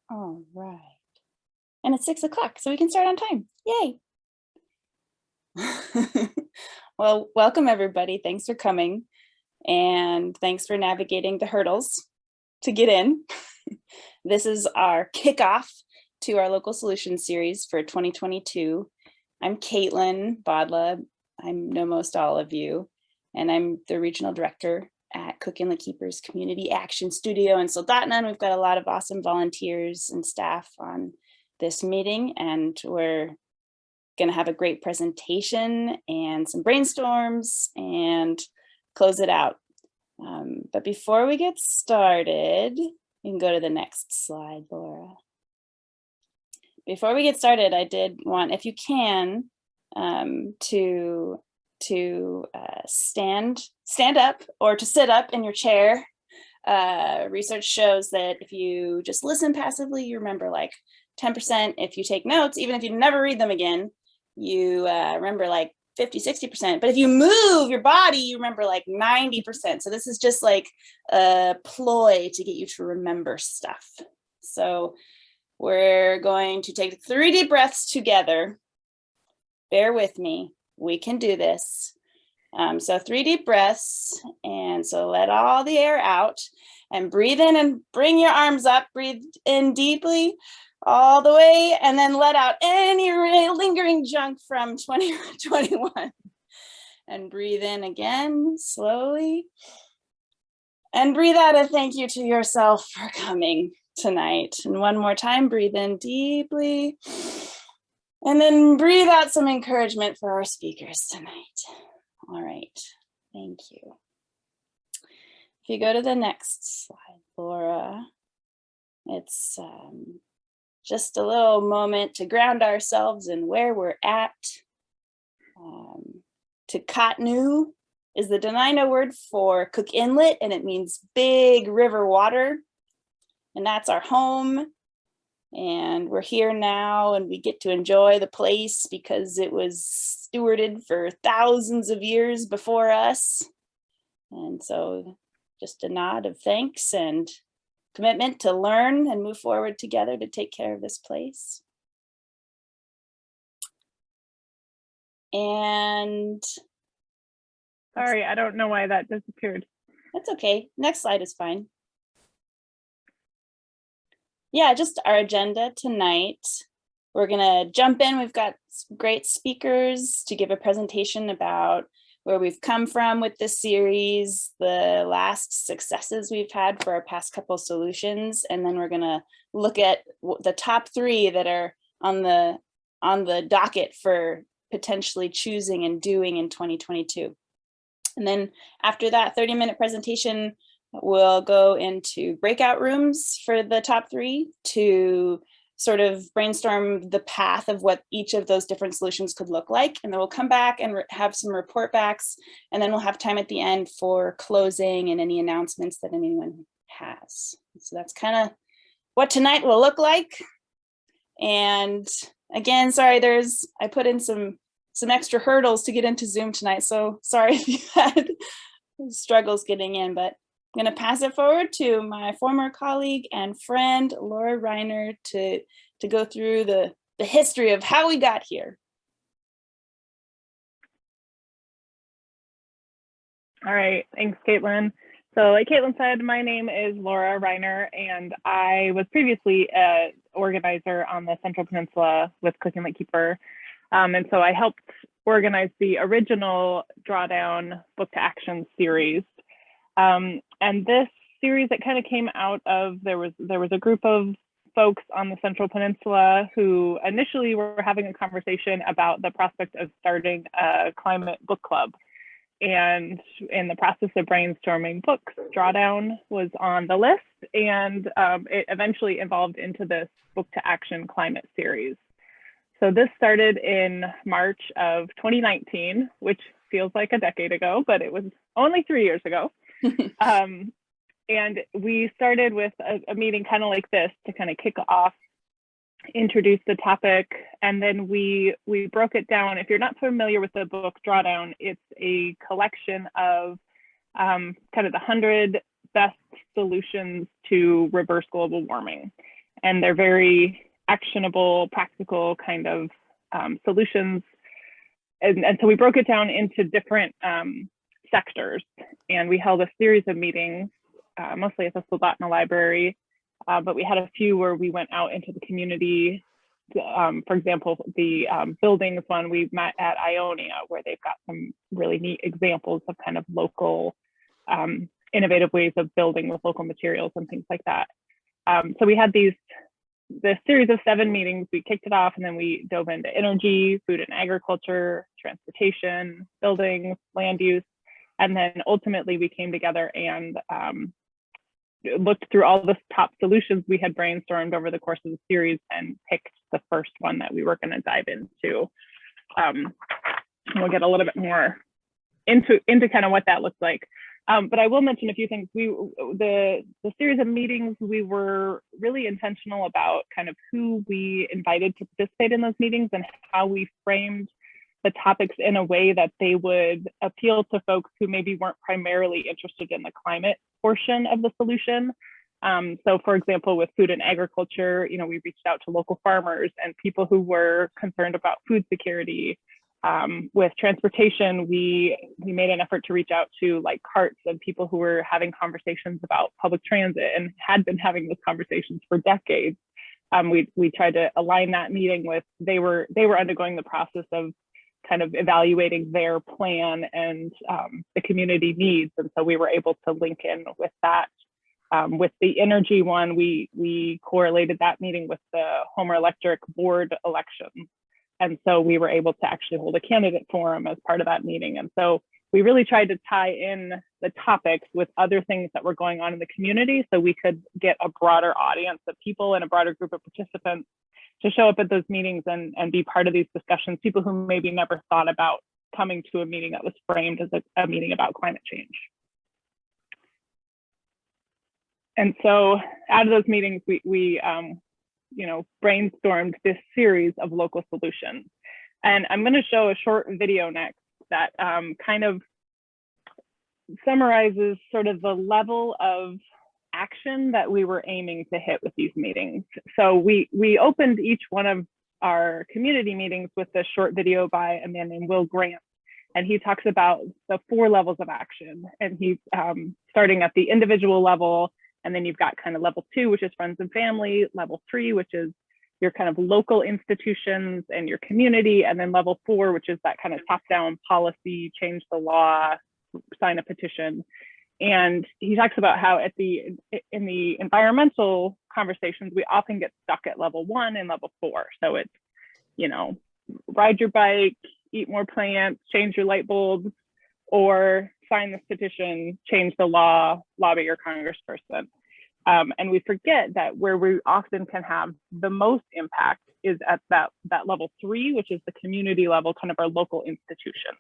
All right. And it's 6 o'clock, so we can start on time. Yay. Well, welcome everybody. Thanks for coming. And thanks for navigating the hurdles to get in. This is our kickoff to our local solutions series for 2022. I'm Caitlin Bodla. I know most all of you, and I'm the regional director at Cook Inlet Keepers Community Action Studio in Soldotna. We've got a lot of awesome volunteers and staff on this meeting, and we're going to have a great presentation and some brainstorms and close it out. But before we get started, you can go to the next slide, Laura. Before we get started, I did want, if you can, to stand up or to sit up in your chair. Research shows that if you just listen passively, you remember like 10%. If you take notes, even if you never read them again, you remember like 50-60%. But if you move your body, you remember like 90%. So this is just like a ploy to get you to remember stuff. So we're going to take 3 deep breaths together. Bear with me. We can do this. So 3 deep breaths. And so let all the air out and breathe in and bring your arms up. Breathe in deeply all the way, and then let out any lingering junk from 2021. And breathe in again, slowly. And breathe out a thank you to yourself for coming tonight. And one more time, breathe in deeply. And then breathe out some encouragement for our speakers tonight. All right, thank you. If you go to the next slide, Laura, it's just a little moment to ground ourselves in where we're at. Tukatnu is the Dena'ina word for Cook Inlet, and it means big river water. And that's our home. And we're here now, and we get to enjoy the place because it was stewarded for thousands of years before us. And so just a nod of thanks and commitment to learn and move forward together to take care of this place. And sorry, I don't know why that disappeared. That's okay. Next slide is fine. Yeah, just our agenda tonight. We're gonna jump in. We've got great speakers to give a presentation about where we've come from with this series, the last successes we've had for our past couple solutions, and then we're gonna look at the top 3 that are on the docket for potentially choosing and doing in 2022. And then after that 30-minute presentation, we'll go into breakout rooms for the top 3 to sort of brainstorm the path of what each of those different solutions could look like. And then we'll come back and have some report backs. And then we'll have time at the end for closing and any announcements that anyone has. So that's kind of what tonight will look like. And again, sorry, I put in some extra hurdles to get into Zoom tonight. So sorry if you had struggles getting in, but I'm going to pass it forward to my former colleague and friend, Laura Reiner, to go through the history of how we got here. All right, thanks, Caitlin. So like Caitlin said, my name is Laura Reiner, and I was previously an organizer on the Central Peninsula with Cook Inlet Keeper. And so I helped organize the original Drawdown Book to Action series. And this series, it kind of came out of, there was a group of folks on the Central Peninsula who initially were having a conversation about the prospect of starting a climate book club. And in the process of brainstorming books, Drawdown was on the list, and it eventually evolved into this Book to Action climate series. So this started in March of 2019, which feels like a decade ago, but it was only 3 years ago. And we started with a meeting kind of like this to kind of kick off, introduce the topic, and then we broke it down. If you're not familiar with the book Drawdown, it's a collection of kind of the 100 best solutions to reverse global warming. And they're very actionable, practical kind of solutions. And so we broke it down into different sectors, and we held a series of meetings, mostly at the Soldotna Library, but we had a few where we went out into the community. For example, the buildings one, we met at Ionia, where they've got some really neat examples of kind of local innovative ways of building with local materials and things like that. So we had this series of 7 meetings. We kicked it off, and then we dove into energy, food and agriculture, transportation, buildings, land use. And then ultimately we came together and looked through all the top solutions we had brainstormed over the course of the series and picked the first one that we were going to dive into. We'll get a little bit more into kind of what that looks like. But I will mention a few things. The series of meetings, we were really intentional about kind of who we invited to participate in those meetings and how we framed the topics in a way that they would appeal to folks who maybe weren't primarily interested in the climate portion of the solution. So for example, with food and agriculture, we reached out to local farmers and people who were concerned about food security. With transportation, we made an effort to reach out to like carts and people who were having conversations about public transit and had been having those conversations for decades. We tried to align that meeting with, they were undergoing the process of kind of evaluating their plan and the community needs. And so we were able to link in with that. With the energy one, we correlated that meeting with the Homer Electric board election. And so we were able to actually hold a candidate forum as part of that meeting. And so we really tried to tie in the topics with other things that were going on in the community so we could get a broader audience of people and a broader group of participants to show up at those meetings and be part of these discussions, people who maybe never thought about coming to a meeting that was framed as a meeting about climate change. And so out of those meetings, we brainstormed this series of local solutions. And I'm going to show a short video next that kind of summarizes sort of the level of action that we were aiming to hit with these meetings. So we opened each one of our community meetings with a short video by a man named Will Grant. And he talks about the 4 levels of action. And he's starting at the individual level. And then you've got kind of level 2, which is friends and family, level 3, which is your kind of local institutions and your community. And then level 4, which is that kind of top-down policy, change the law, sign a petition. And he talks about how in the environmental conversations, we often get stuck at level 1 and level 4. So it's, ride your bike, eat more plants, change your light bulbs, or sign this petition, change the law, lobby your congressperson. And we forget that where we often can have the most impact is at that level 3, which is the community level, kind of our local institution.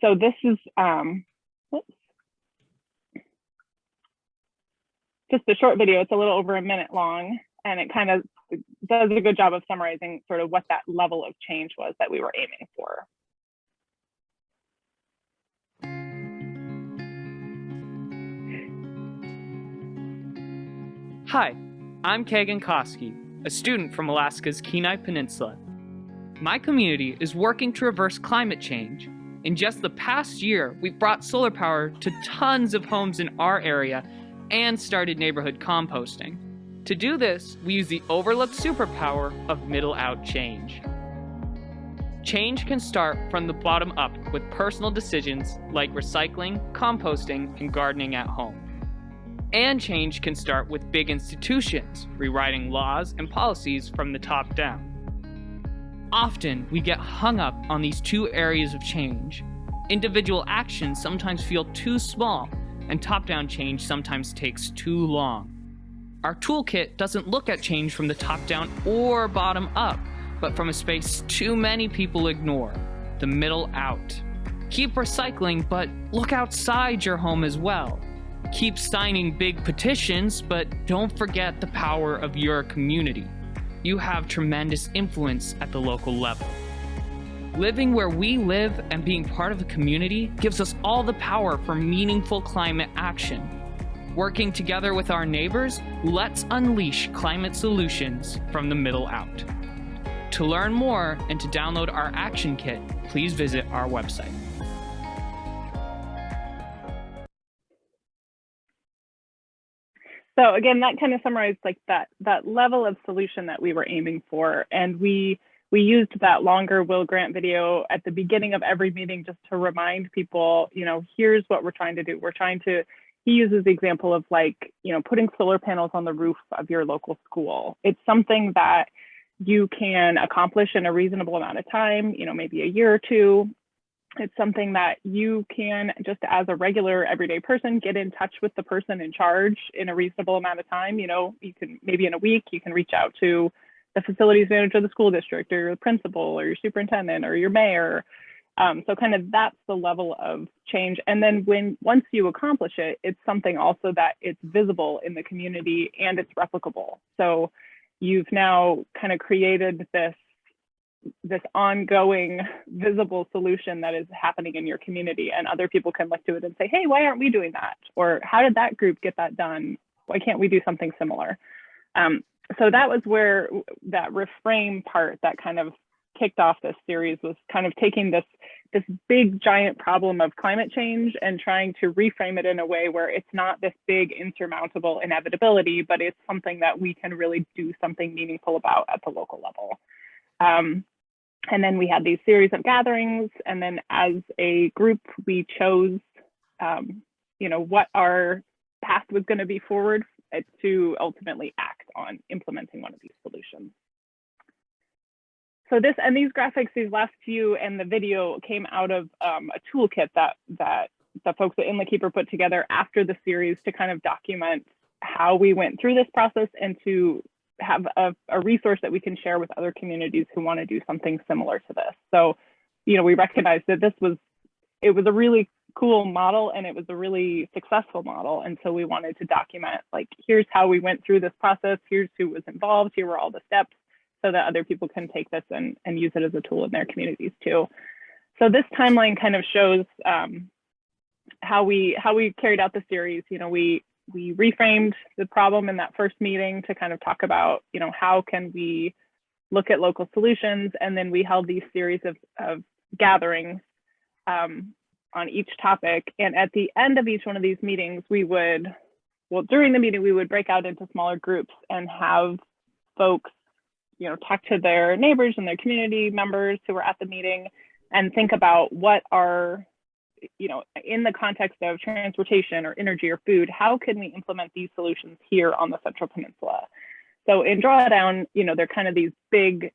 So this is just a short video. It's a little over a minute long, and it kind of does a good job of summarizing sort of what that level of change was that we were aiming for. Hi, I'm Kagan Koski, a student from Alaska's Kenai Peninsula. My community is working to reverse climate change. In just the past year, we've brought solar power to tons of homes in our area and started neighborhood composting. To do this, we use the overlooked superpower of middle-out change. Change can start from the bottom up with personal decisions like recycling, composting, and gardening at home. And change can start with big institutions, rewriting laws and policies from the top down. Often, we get hung up on these 2 areas of change. Individual actions sometimes feel too small, and top-down change sometimes takes too long. Our toolkit doesn't look at change from the top down or bottom up, but from a space too many people ignore, the middle out. Keep recycling, but look outside your home as well. Keep signing big petitions, but don't forget the power of your community. You have tremendous influence at the local level. Living where we live and being part of a community gives us all the power for meaningful climate action. Working together with our neighbors, let's unleash climate solutions from the middle out. To learn more and to download our action kit, please visit our website. So again, that kind of summarized like that level of solution that we were aiming for. And we used that longer Will Grant video at the beginning of every meeting just to remind people, you know, here's what we're trying to do. He uses the example of like, you know, putting solar panels on the roof of your local school. It's something that you can accomplish in a reasonable amount of time, you know, maybe a year or two. It's something that you can, just as a regular everyday person, get in touch with the person in charge in a reasonable amount of time. You know, you can maybe in a week, you can reach out to the facilities manager of the school district or your principal or your superintendent or your mayor. So kind of that's the level of change. And then once you accomplish it, it's something also that it's visible in the community and it's replicable. So you've now kind of created this ongoing visible solution that is happening in your community, and other people can look to it and say, hey, why aren't we doing that? Or how did that group get that done? Why can't we do something similar? So that was where that reframe part that kind of kicked off this series, was kind of taking this big giant problem of climate change and trying to reframe it in a way where it's not this big insurmountable inevitability, but it's something that we can really do something meaningful about at the local level. And then we had these series of gatherings, and then as a group, we chose, you know, what our path was going to be forward to ultimately act on implementing one of these solutions. So these graphics, these last few, and the video came out of a toolkit that the folks at Inlet Keeper put together after the series to kind of document how we went through this process and to have a resource that we can share with other communities who want to do something similar to this. So, you know, we recognized that it was a really cool model and it was a really successful model. And so we wanted to document, like, here's how we went through this process, here's who was involved, here were all the steps, so that other people can take this and use it as a tool in their communities too. So this timeline kind of shows how we carried out the series. You know, we reframed the problem in that first meeting to kind of talk about, you know, how can we look at local solutions, and then we held these series of gatherings on each topic. And at the end of each one of these meetings, during the meeting, we would break out into smaller groups and have folks, you know, talk to their neighbors and their community members who were at the meeting and think about what are, you know, in the context of transportation or energy or food, how can we implement these solutions here on the Central Peninsula? So in Drawdown, you know, they're kind of these big,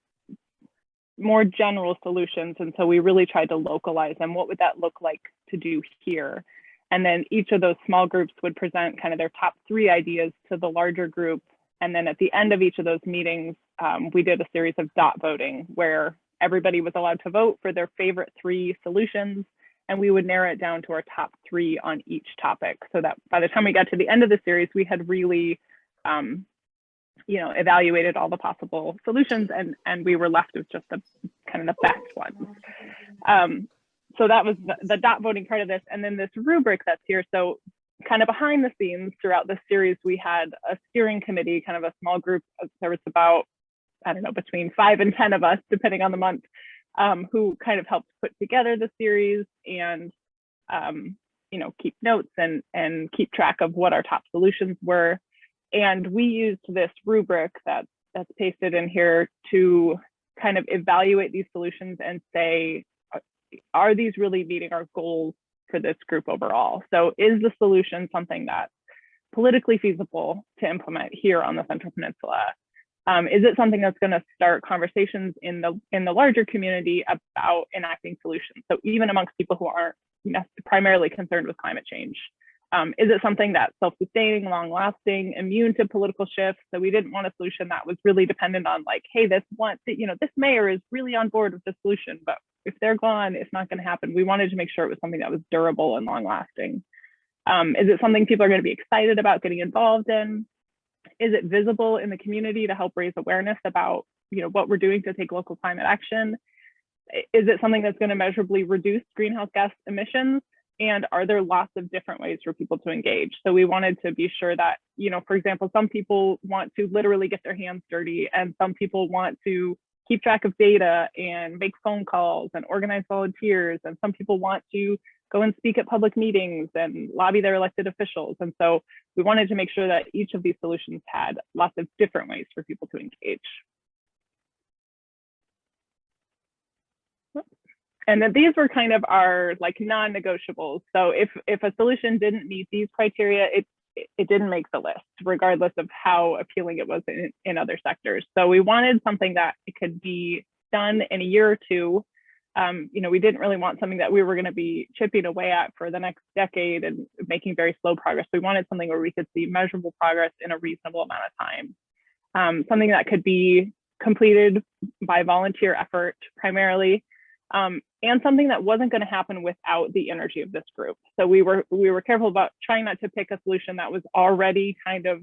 more general solutions. And so we really tried to localize them. What would that look like to do here? And then each of those small groups would present kind of their top 3 ideas to the larger group. And then at the end of each of those meetings, we did a series of dot voting where everybody was allowed to vote for their favorite 3 solutions. And we would narrow it down to our top 3 on each topic, so that by the time we got to the end of the series, we had really, you know, evaluated all the possible solutions, and we were left with just the kind of the best ones. So that was the dot voting part of this. And then this rubric that's here. So kind of behind the scenes throughout this series, we had a steering committee, kind of a small group. There was about, I don't know, between 5 and 10 of us, depending on the month, who kind of helped put together the series and, you know, keep notes and keep track of what our top solutions were. And we used this rubric that's pasted in here to kind of evaluate these solutions and say, are these really meeting our goals for this group overall? So is the solution something that's politically feasible to implement here on the Central Peninsula? Is it something that's going to start conversations in the larger community about enacting solutions? So even amongst people who aren't primarily concerned with climate change, is it something that's self-sustaining, long-lasting, immune to political shifts? So we didn't want a solution that was really dependent on, like, hey, this mayor is really on board with this solution, but if they're gone, it's not going to happen. We wanted to make sure it was something that was durable and long-lasting. Is it something people are going to be excited about getting involved in? Is it visible in the community to help raise awareness about, you know, what we're doing to take local climate action? Is it something that's going to measurably reduce greenhouse gas emissions? And are there lots of different ways for people to engage? So we wanted to be sure that, you know, for example, some people want to literally get their hands dirty, and some people want to keep track of data and make phone calls and organize volunteers. And some people want to go and speak at public meetings and lobby their elected officials. And so we wanted to make sure that each of these solutions had lots of different ways for people to engage. And then these were kind of our like non-negotiables. So if a solution didn't meet these criteria, it didn't make the list, regardless of how appealing it was in other sectors. So we wanted something that it could be done in a year or two. You know, we didn't really want something that we were going to be chipping away at for the next decade and making very slow progress. We wanted something where we could see measurable progress in a reasonable amount of time. Something that could be completed by volunteer effort primarily, and something that wasn't going to happen without the energy of this group. So we were careful about trying not to pick a solution that was already kind of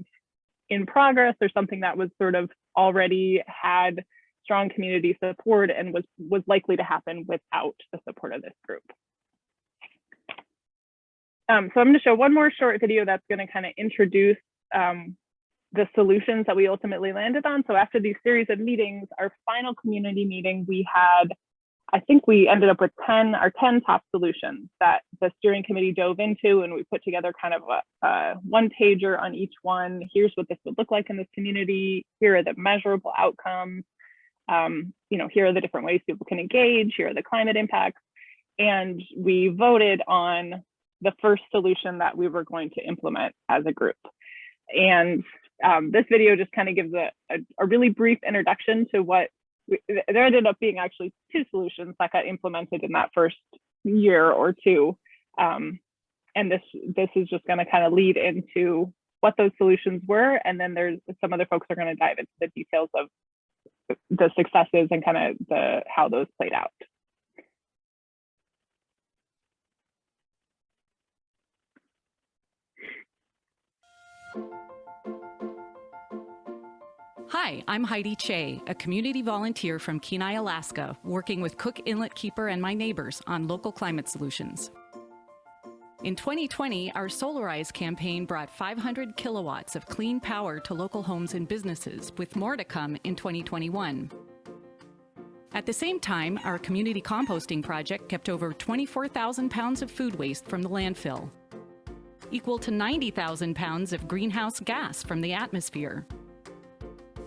in progress, or something that was sort of already had strong community support and was likely to happen without the support of this group. So I'm going to show one more short video that's going to kind of introduce the solutions that we ultimately landed on. So after these series of meetings, our final community meeting, we had, I think we ended up with 10 top solutions that the steering committee dove into, and we put together kind of a one pager on each one. Here's what this would look like in this community. Here are the measurable outcomes. You know, here are the different ways people can engage. Here are the climate impacts. And we voted on the first solution that we were going to implement as a group. And this video just kind of gives a really brief introduction to what there ended up being actually 2 solutions that got implemented in that first year or two. And this is just going to kind of lead into what those solutions were. And then there's some other folks are going to dive into the details of the successes and kind of how those played out. Hi, I'm Heidi Che, a community volunteer from Kenai, Alaska, working with Cook Inlet Keeper and my neighbors on local climate solutions. In 2020, our Solarize campaign brought 500 kilowatts of clean power to local homes and businesses, with more to come in 2021. At the same time, our community composting project kept over 24,000 pounds of food waste from the landfill, equal to 90,000 pounds of greenhouse gas from the atmosphere.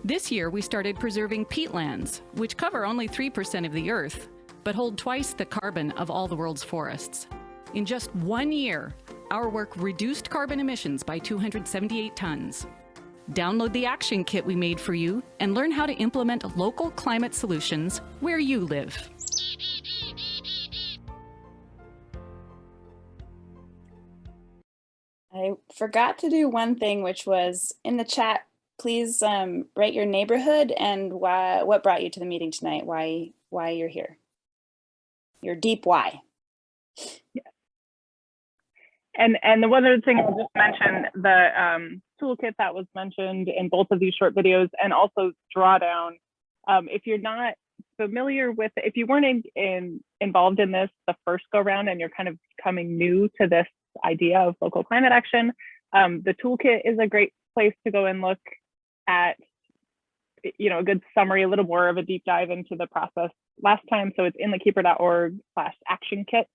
This year, we started preserving peatlands, which cover only 3% of the Earth, but hold twice the carbon of all the world's forests. In just 1 year, our work reduced carbon emissions by 278 tons. Download the action kit we made for you and learn how to implement local climate solutions where you live. I forgot to do one thing, which was in the chat, please write your neighborhood and what brought you to the meeting tonight, why you're here. Your deep why. Yeah. And the one other thing I'll just mention, the toolkit that was mentioned in both of these short videos, and also Drawdown. If you're not familiar with, if you weren't involved in this the first go round and you're kind of becoming new to this idea of local climate action, the toolkit is a great place to go and look at, you know, a good summary, a little more of a deep dive into the process last time. So it's inletkeeper.org/action kit.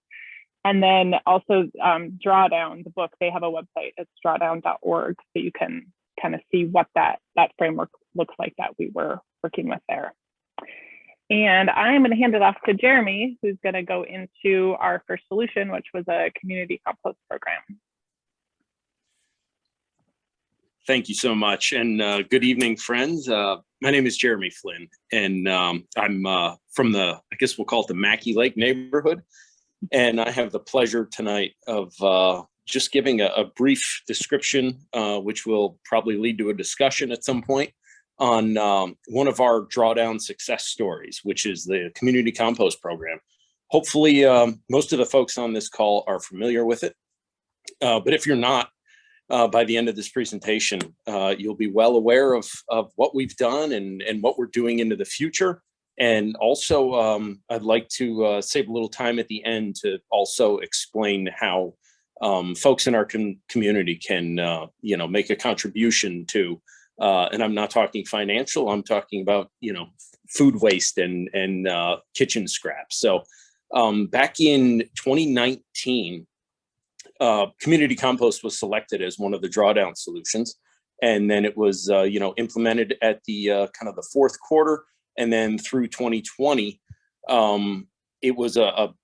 And then also Drawdown, the book, they have a website, it's drawdown.org, so you can kind of see what that framework looks like that we were working with there. And I'm going to hand it off to Jeremy, who's going to go into our first solution, which was a community compost program. Thank you so much, and good evening, friends. My name is Jeremy Flynn, and I'm from the, I guess we'll call it the Mackey Lake neighborhood. And I have the pleasure tonight of just giving a brief description, which will probably lead to a discussion at some point, on one of our Drawdown success stories, which is the community compost program. Hopefully, most of the folks on this call are familiar with it. But if you're not, by the end of this presentation, you'll be well aware of what we've done and what we're doing into the future. And also, I'd like to save a little time at the end to also explain how folks in our community can, make a contribution to, and I'm not talking financial, I'm talking about, food waste and kitchen scraps. So back in 2019, community compost was selected as one of the drawdown solutions. And then it was, implemented at the kind of the fourth quarter. And then through 2020, it was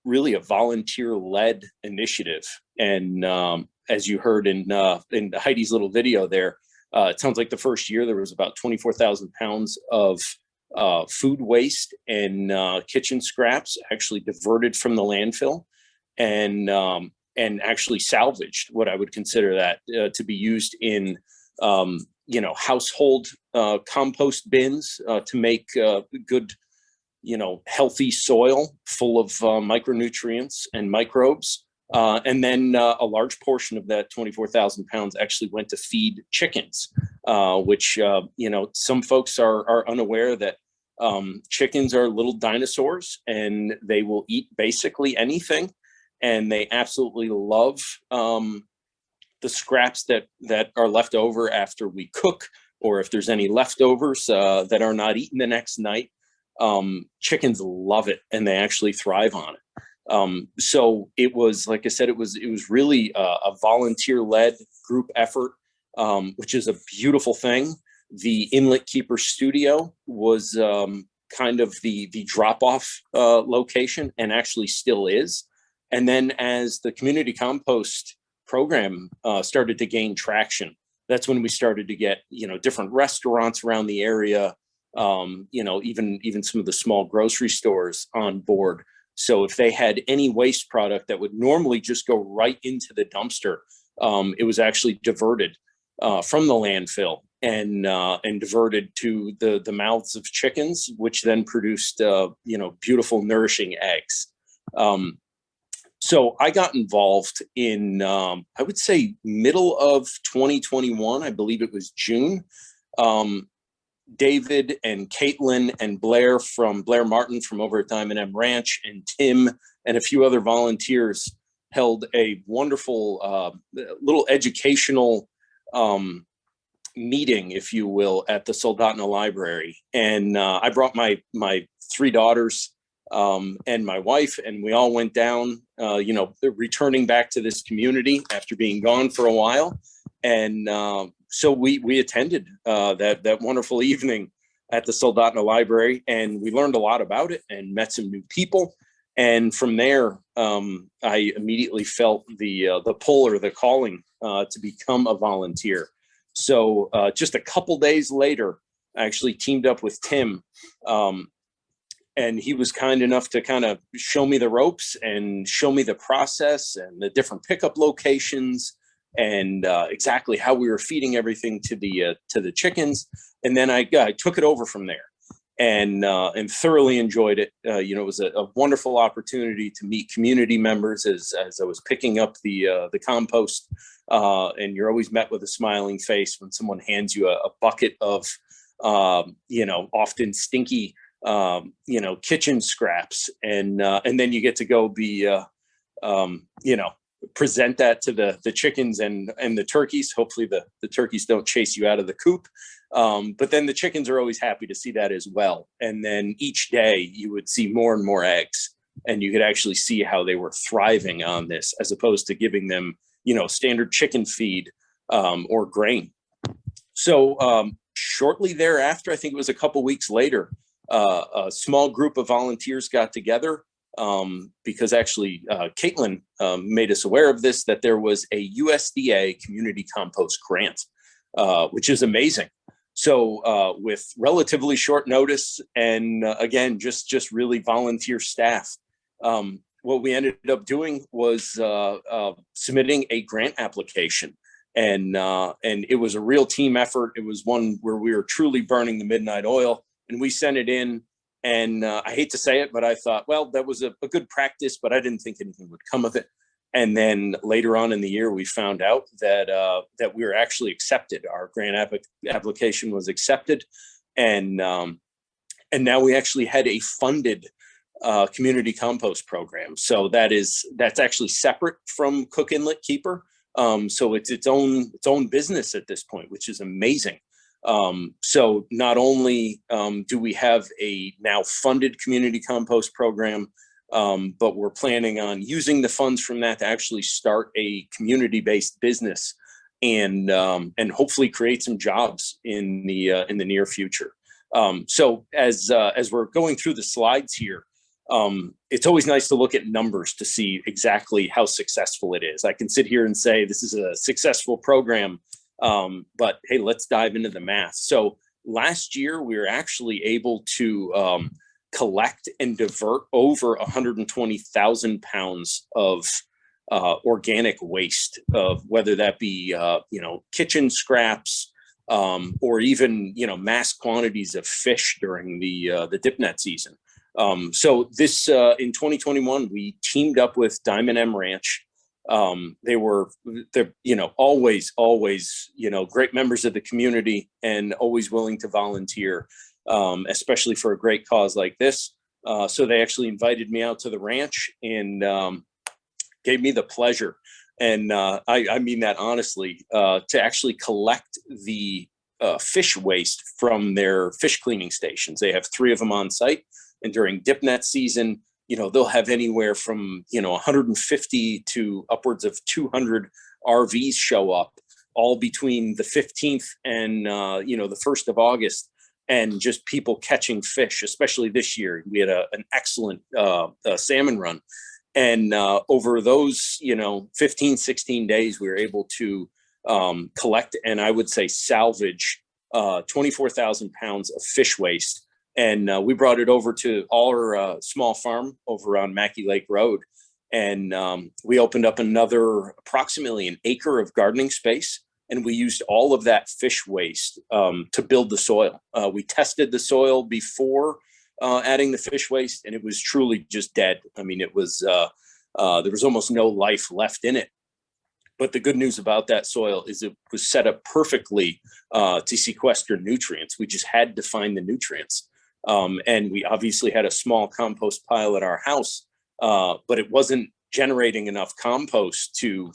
really a volunteer-led initiative. And as you heard in Heidi's little video there, it sounds like the first year there was about 24,000 pounds of food waste and kitchen scraps actually diverted from the landfill and actually salvaged, what I would consider that to be used in household compost bins to make good, healthy soil full of micronutrients and microbes. And then a large portion of that 24,000 pounds actually went to feed chickens, which, some folks are unaware that chickens are little dinosaurs and they will eat basically anything. And they absolutely love the scraps that are left over after we cook, or if there's any leftovers that are not eaten the next night. Chickens love it and they actually thrive on it. So it was, like I said, it was really a volunteer-led group effort, which is a beautiful thing. The Inlet Keeper Studio was kind of the drop-off location, and actually still is. And then as the community compost program started to gain traction, that's when we started to get, different restaurants around the area, even some of the small grocery stores on board. So if they had any waste product that would normally just go right into the dumpster, it was actually diverted from the landfill and diverted to the mouths of chickens, which then produced, beautiful, nourishing eggs. So I got involved in, I would say, middle of 2021. I believe it was June. David and Caitlin and Blair Martin from over at Diamond M Ranch, and Tim and a few other volunteers held a wonderful little educational meeting, if you will, at the Soldotna Library. And I brought my three daughters and my wife, and we all went down, returning back to this community after being gone for a while. And so we attended that wonderful evening at the Soldotna Library, and we learned a lot about it and met some new people. And from there, I immediately felt the pull or the calling to become a volunteer. So just a couple days later, I actually teamed up with Tim, and he was kind enough to kind of show me the ropes and show me the process and the different pickup locations and exactly how we were feeding everything to the chickens. And then I took it over from there and thoroughly enjoyed it. It was a wonderful opportunity to meet community members as I was picking up the compost. And you're always met with a smiling face when someone hands you a bucket of, often stinky, kitchen scraps. And then you get to go be, present that to the chickens and the turkeys. Hopefully the turkeys don't chase you out of the coop. But then the chickens are always happy to see that as well. And then each day you would see more and more eggs, and you could actually see how they were thriving on this, as opposed to giving them, standard chicken feed or grain. So shortly thereafter, I think it was a couple weeks later, a small group of volunteers got together because actually Caitlin made us aware of this, that there was a USDA community compost grant, which is amazing. So with relatively short notice and again, just really volunteer staff, what we ended up doing was submitting a grant application. And it was a real team effort. It was one where we were truly burning the midnight oil, and we sent it in. And I hate to say it, but I thought, well, that was a good practice, but I didn't think anything would come of it. And then later on in the year, we found out that we were actually accepted. Our grant application was accepted, and And now we actually had a funded community compost program. So that's actually separate from Cook Inlet Keeper. So it's its own business at this point, which is amazing. So not only do we have a now funded community compost program, but we're planning on using the funds from that to actually start a community-based business and hopefully create some jobs in the near future. So as we're going through the slides here, it's always nice to look at numbers to see exactly how successful it is. I can sit here and say this is a successful program, but hey, let's dive into the math. So last year we were actually able to collect and divert over 120,000 pounds of organic waste, of whether that be kitchen scraps, or even mass quantities of fish during the dip net season. So this in 2021 we teamed up with Diamond M Ranch. They're always great members of the community and always willing to volunteer, especially for a great cause like this. So they actually invited me out to the ranch and gave me the pleasure, and I mean that honestly, to actually collect the fish waste from their fish cleaning stations. They have 3 of them on site, and during dip net season, they'll have anywhere from 150 to upwards of 200 RVs show up, all between the 15th and the 1st of August, and just people catching fish. Especially this year, we had an excellent salmon run. And over those, 15, 16 days, we were able to collect and I would say salvage 24,000 pounds of fish waste. And we brought it over to our small farm over on Mackey Lake Road. And we opened up another approximately an acre of gardening space. And we used all of that fish waste to build the soil. We tested the soil before adding the fish waste, and it was truly just dead. I mean, it was there was almost no life left in it. But the good news about that soil is it was set up perfectly to sequester nutrients. We just had to find the nutrients. And we obviously had a small compost pile at our house, but it wasn't generating enough compost to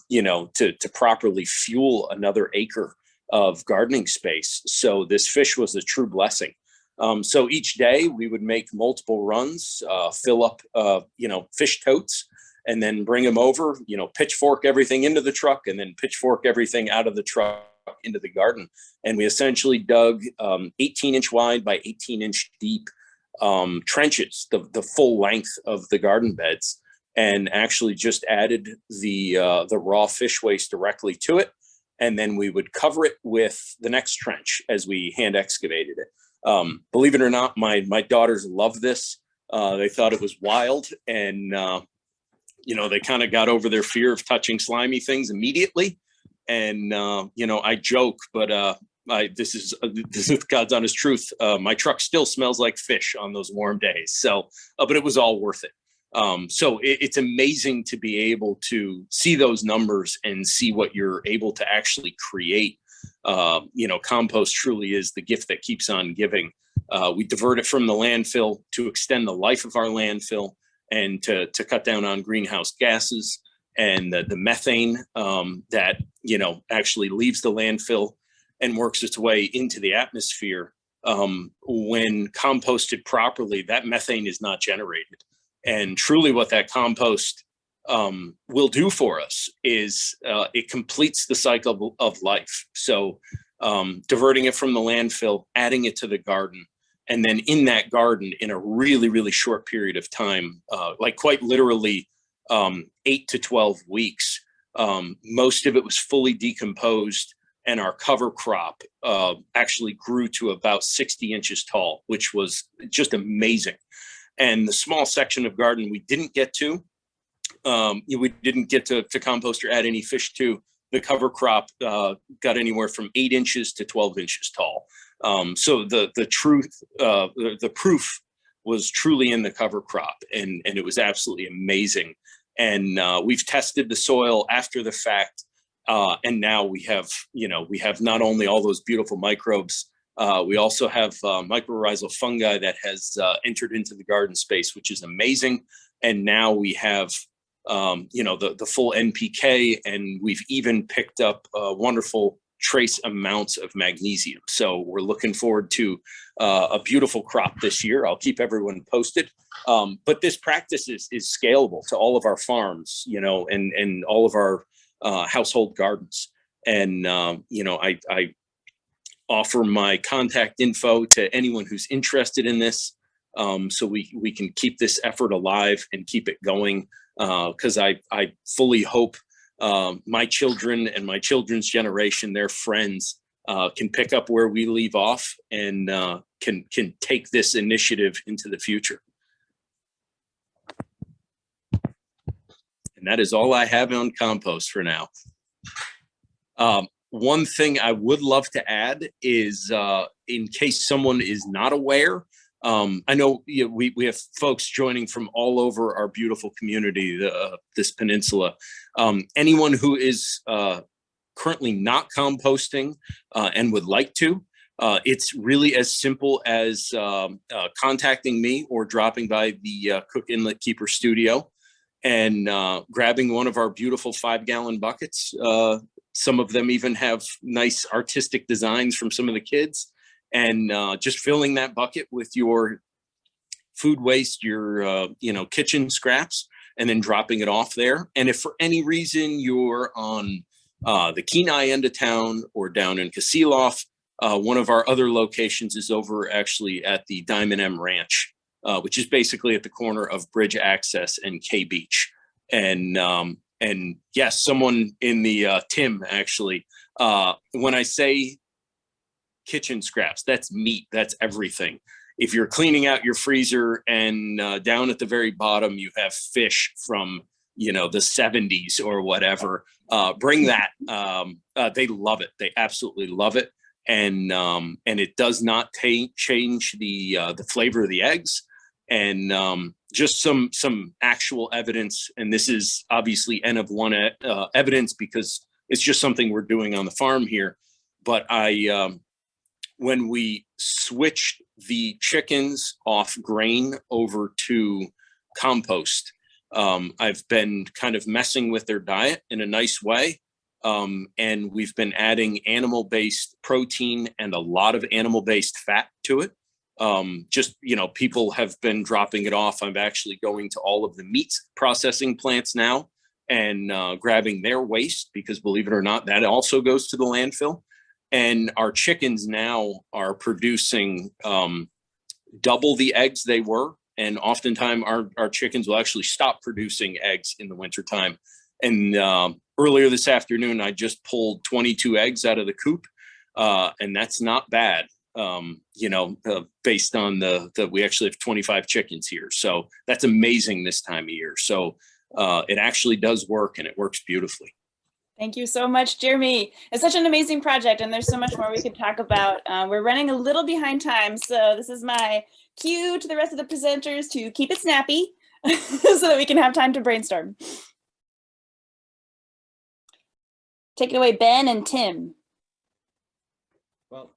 properly fuel another acre of gardening space. So this fish was a true blessing. So each day we would make multiple runs, fill up, fish totes, and then bring them over, pitchfork everything into the truck, and then pitchfork everything out of the truck into the garden. And we essentially dug 18-inch wide by 18-inch deep trenches, the full length of the garden beds, and actually just added the raw fish waste directly to it. And then we would cover it with the next trench as we hand excavated it. Believe it or not, my daughters love this. They thought it was wild, and they kind of got over their fear of touching slimy things immediately. And I joke, but this is God's honest truth. My truck still smells like fish on those warm days. So, but it was all worth it. So it's amazing to be able to see those numbers and see what you're able to actually create. Compost truly is the gift that keeps on giving. We divert it from the landfill to extend the life of our landfill and to cut down on greenhouse gases and the methane that, actually leaves the landfill and works its way into the atmosphere. When composted properly, that methane is not generated. And truly what that compost will do for us is it completes the cycle of life. So diverting it from the landfill, adding it to the garden, and then in that garden in a really, really short period of time, like quite literally 8 to 12 weeks, most of it was fully decomposed, and our cover crop actually grew to about 60 inches tall, which was just amazing. And the small section of garden we didn't get to, we didn't get to compost or add any fish to, the cover crop got anywhere from 8 inches to 12 inches tall. So the proof was truly in the cover crop, and it was absolutely amazing. And we've tested the soil after the fact, and now we have not only all those beautiful microbes We also have mycorrhizal fungi that has entered into the garden space, which is amazing. And now we have, the full NPK, and we've even picked up wonderful trace amounts of magnesium. So we're looking forward to a beautiful crop this year. I'll keep everyone posted. But this practice is scalable to all of our farms, and all of our household gardens. And, I offer my contact info to anyone who's interested in this, so we can keep this effort alive and keep it going, because I fully hope my children and my children's generation, their friends, can pick up where we leave off and can take this initiative into the future. And that is all I have on compost for now. One thing I would love to add is, in case someone is not aware, I know we have folks joining from all over our beautiful community, this peninsula. Anyone who is currently not composting and would like to, it's really as simple as contacting me or dropping by the Cook Inlet Keeper studio and grabbing one of our beautiful 5-gallon buckets. Some of them even have nice artistic designs from some of the kids, and just filling that bucket with your food waste, your kitchen scraps, and then dropping it off there. And if for any reason you're on the Kenai end of town or down in Kasilof, one of our other locations is over actually at the Diamond M Ranch, which is basically at the corner of Bridge Access and K Beach. And yes, someone in the Tim actually, when I say kitchen scraps, that's meat, that's everything. If you're cleaning out your freezer and down at the very bottom you have fish from the 70s or whatever, bring that. They love it. They absolutely love it. And it does not change the flavor of the eggs. And just some actual evidence, and this is obviously N of one evidence because it's just something we're doing on the farm here. But when we switched the chickens off grain over to compost, I've been kind of messing with their diet in a nice way. And we've been adding animal-based protein and a lot of animal-based fat to it. People have been dropping it off. I'm actually going to all of the meat processing plants now and grabbing their waste, because believe it or not, that also goes to the landfill. And our chickens now are producing double the eggs they were. And oftentimes our chickens will actually stop producing eggs in the wintertime. And earlier this afternoon, I just pulled 22 eggs out of the coop. And that's not bad. Based on we actually have 25 chickens here. So that's amazing this time of year. So it actually does work, and it works beautifully. Thank you so much, Jeremy. It's such an amazing project, and there's so much more we could talk about. We're running a little behind time, so this is my cue to the rest of the presenters to keep it snappy so that we can have time to brainstorm. Take it away, Ben and Tim. Well,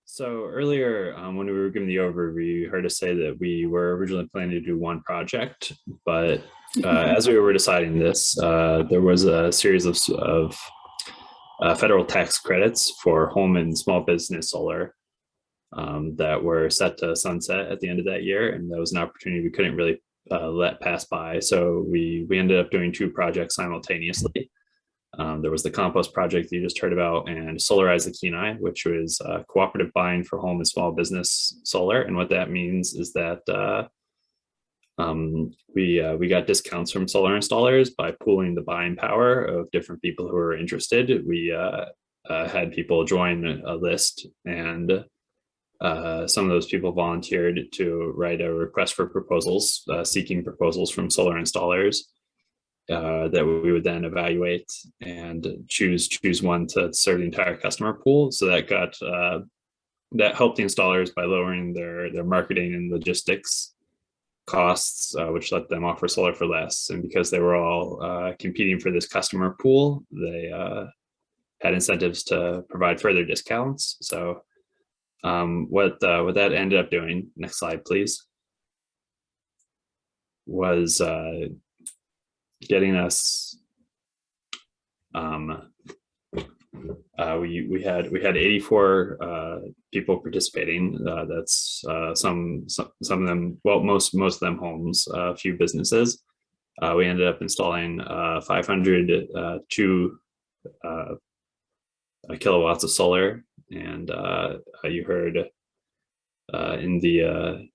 so earlier when we were giving the overview, you heard us say that we were originally planning to do one project, but as we were deciding this, there was a series of federal tax credits for home and small business solar that were set to sunset at the end of that year, and that was an opportunity we couldn't really let pass by. So we ended up doing two projects simultaneously. There was the Compost project that you just heard about, and Solarize the Kenai, which was cooperative buying for home and small business solar. And what that means is that we got discounts from solar installers by pooling the buying power of different people who were interested. We had people join a list, and some of those people volunteered to write a request for proposals, seeking proposals from solar installers. That we would then evaluate and choose one to serve the entire customer pool. So that that helped the installers by lowering their marketing and logistics costs, which let them offer solar for less. And because they were all competing for this customer pool, they had incentives to provide further discounts. So What that ended up doing, next slide, please, was getting us. We had 84 people participating. That's some of them, well, most of them homes, a few businesses. We ended up installing 502 kilowatts of solar, and you heard in the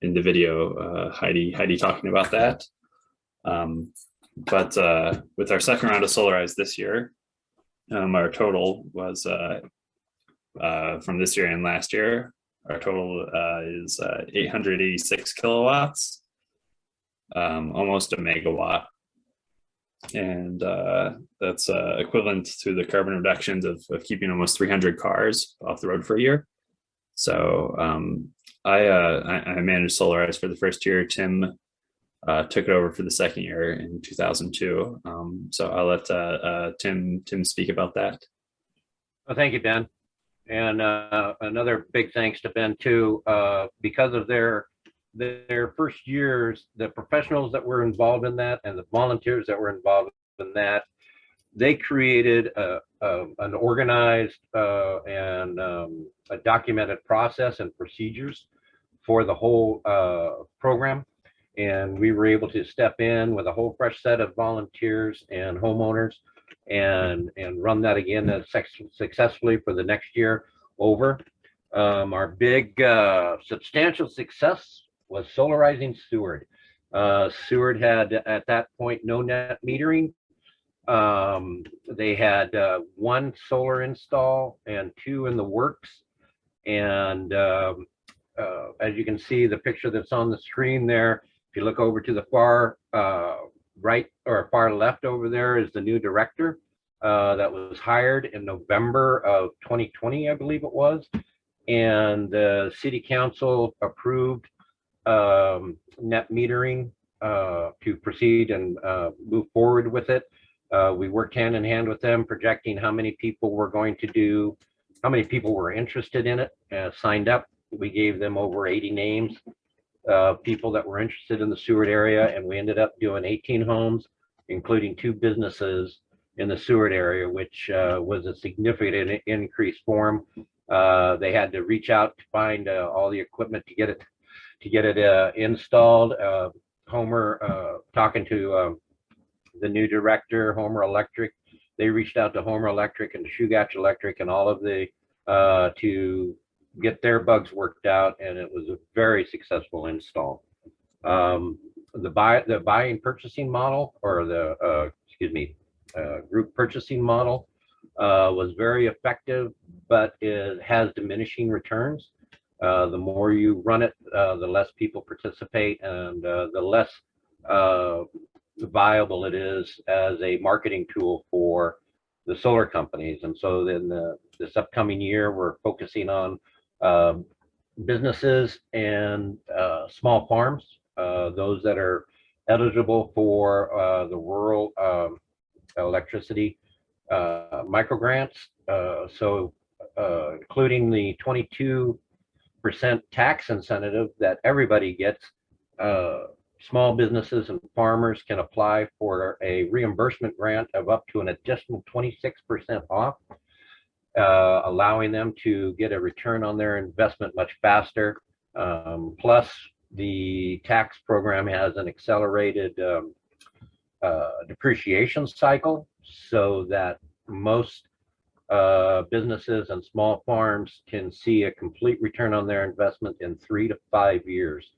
video Heidi talking about that. But with our second round of Solarize this year, our total was from this year and last year, our total is 886 kilowatts, almost a megawatt. And that's equivalent to the carbon reductions of keeping almost 300 cars off the road for a year. So I managed Solarize for the first year. Tim took it over for the second year in 2002. So I'll let Tim speak about that. Well, thank you, Ben. And another big thanks to Ben too, because of their first years, the professionals that were involved in that and the volunteers that were involved in that, they created an organized and a documented process and procedures for the whole program. And we were able to step in with a whole fresh set of volunteers and homeowners and run that again successfully for the next year over. Our big substantial success was solarizing Seward. Seward had at that point no net metering. They had one solar install and 2 in the works. And as you can see, the picture that's on the screen there, if you look over to the far right or far left over there is the new director that was hired in November of 2020, I believe it was. And the city council approved net metering to proceed and move forward with it. We worked hand in hand with them, projecting how many people were going to do, how many people were interested in it, signed up. We gave them over 80 names of people that were interested in the Seward area, and we ended up doing 18 homes, including 2 businesses in the Seward area, which was a significant increase for them. They had to reach out to find all the equipment to get it installed. Homer, talking to the new director, Homer Electric, they reached out to Homer Electric and Shugach Electric and all of the to get their bugs worked out, and it was a very successful install. The buying purchasing model, or the group purchasing model was very effective, but it has diminishing returns. The more you run it, the less people participate, and the less viable it is as a marketing tool for the solar companies. And so then this upcoming year, we're focusing on businesses and small farms, those that are eligible for the rural electricity microgrants. So including the 22% tax incentive that everybody gets, small businesses and farmers can apply for a reimbursement grant of up to an additional 26% off, allowing them to get a return on their investment much faster. Plus, the tax program has an accelerated depreciation cycle, so that most businesses and small farms can see a complete return on their investment in 3 to 5 years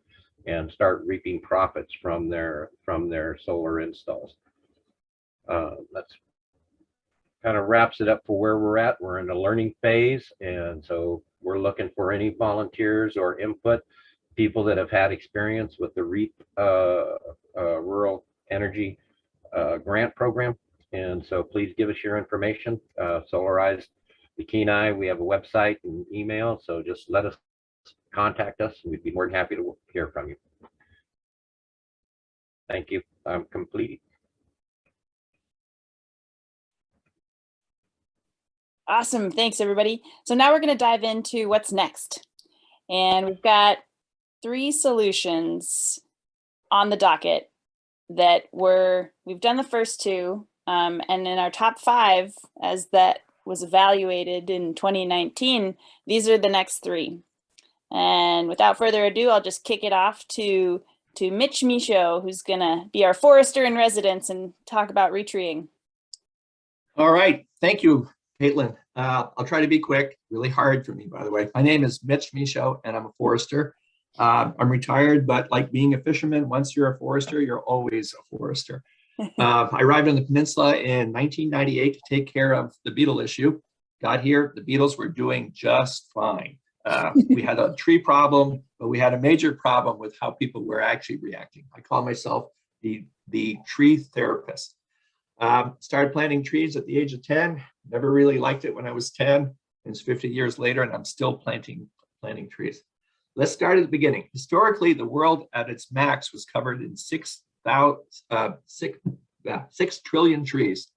and start reaping profits from their solar installs. That's kind of wraps it up for where we're at. We're in a learning phase, and so we're looking for any volunteers or input, people that have had experience with the REAP Rural Energy Grant Program. And so please give us your information. Solarize the Kenai, we have a website and email, so just let us contact us, and we'd be more than happy to hear from you. Thank you. I'm complete. Awesome. Thanks, everybody. So now we're going to dive into what's next. And we've got 3 solutions on the docket that we've done the first 2. And in our top 5, as that was evaluated in 2019, these are the next 3. And without further ado, I'll just kick it off to Mitch Michaud, who's going to be our forester in residence and talk about retreeing. All right. Thank you, Caitlin. I'll try to be quick. Really hard for me, by the way. My name is Mitch Michaud, and I'm a forester. I'm retired, but like being a fisherman, once you're a forester, you're always a forester. I arrived on the peninsula in 1998 to take care of the beetle issue. Got here, the beetles were doing just fine. We had a tree problem, but we had a major problem with how people were actually reacting. I call myself the tree therapist. Started planting trees at the age of 10. Never really liked it when I was 10. It's 50 years later, and I'm still planting trees. Let's start at the beginning. Historically, the world at its max was covered in 6 trillion trees.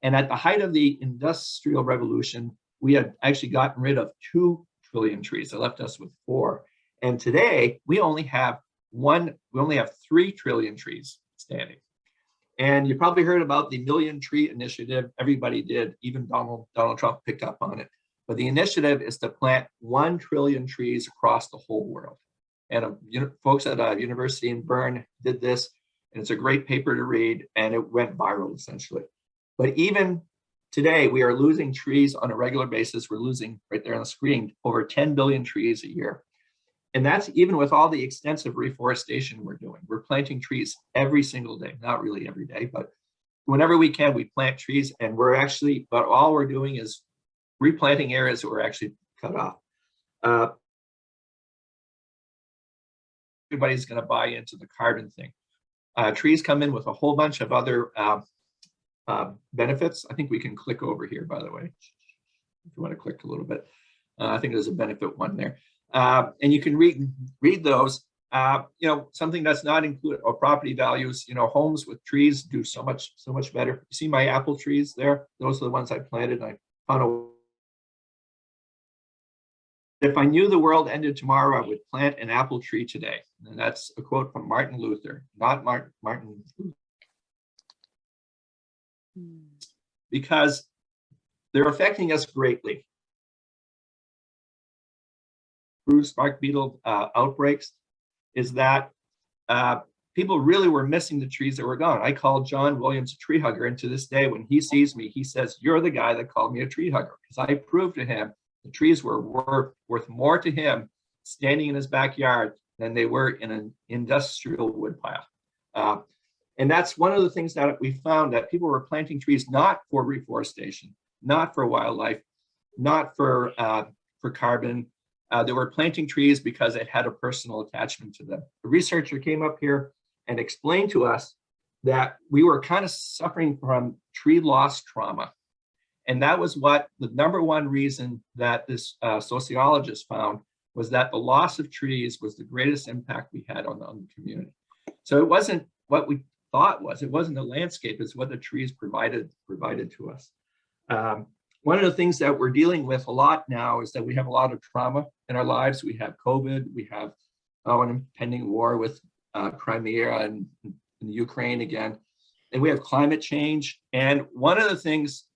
And at the height of the Industrial Revolution, we had actually gotten rid of 2 trillion trees. That left us with 4. And today, we only have 3 trillion trees standing. And you probably heard about the Million Tree Initiative. Everybody did, even Donald Trump picked up on it. But the initiative is to plant 1 trillion trees across the whole world. And folks at a university in Bern did this, and it's a great paper to read, and it went viral essentially. But even today, we are losing trees on a regular basis. We're losing, right there on the screen, over 10 billion trees a year. And that's even with all the extensive reforestation we're doing. We're planting trees every single day, not really every day, but whenever we can, we plant trees, and but all we're doing is replanting areas that were actually cut off. Everybody's going to buy into the carbon thing. Trees come in with a whole bunch of other benefits. I think we can click over here, by the way, if you want to click a little bit. I think there's a benefit one there. And you can read those. Something that's not included, or property values. Homes with trees do so much better. You see my apple trees there? Those are the ones I planted. I found if I knew the world ended tomorrow, I would plant an apple tree today. And that's a quote from Martin Luther, not Martin Luther. Because they're affecting us greatly. Through spark beetle outbreaks, is that people really were missing the trees that were gone. I called John Williams a tree hugger, and to this day, when he sees me, he says, "You're the guy that called me a tree hugger," because I proved to him the trees were worth more to him standing in his backyard than they were in an industrial woodpile. And that's one of the things that we found, that people were planting trees not for reforestation, not for wildlife, not for carbon. They were planting trees because it had a personal attachment to them. The researcher came up here and explained to us that we were kind of suffering from tree loss trauma. And that was what the #1 reason that this sociologist found, was that the loss of trees was the greatest impact we had on the community. So it wasn't what we thought was. It wasn't the landscape. It's what the trees provided to us. One of the things that we're dealing with a lot now is that we have a lot of trauma in our lives. We have COVID. We have an impending war with Crimea and Ukraine again. And we have climate change. And one of the things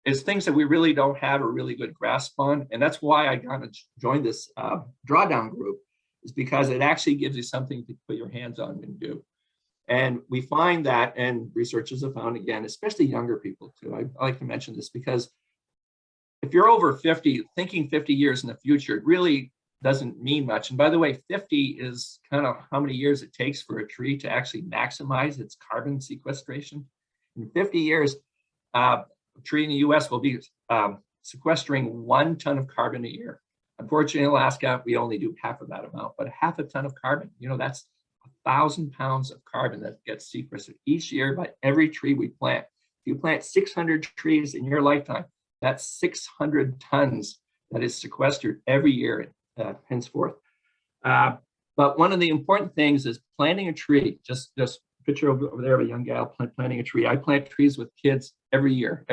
is things that we really don't have a really good grasp on. And that's why I got to join this Drawdown group, is because it actually gives you something to put your hands on and do. And we find that, and researchers have found, again, especially younger people too. I like to mention this because if you're over 50, thinking 50 years in the future, it really doesn't mean much. And by the way, 50 is kind of how many years it takes for a tree to actually maximize its carbon sequestration. In 50 years, a tree in the US will be sequestering 1 ton of carbon a year. Unfortunately, in Alaska, we only do half of that amount, but half a ton of carbon, that's 1,000 pounds of carbon that gets sequestered each year by every tree we plant. If you plant 600 trees in your lifetime, that's 600 tons that is sequestered every year henceforth. But one of the important things is planting a tree. Just picture over there of a young gal planting a tree. I plant trees with kids every year.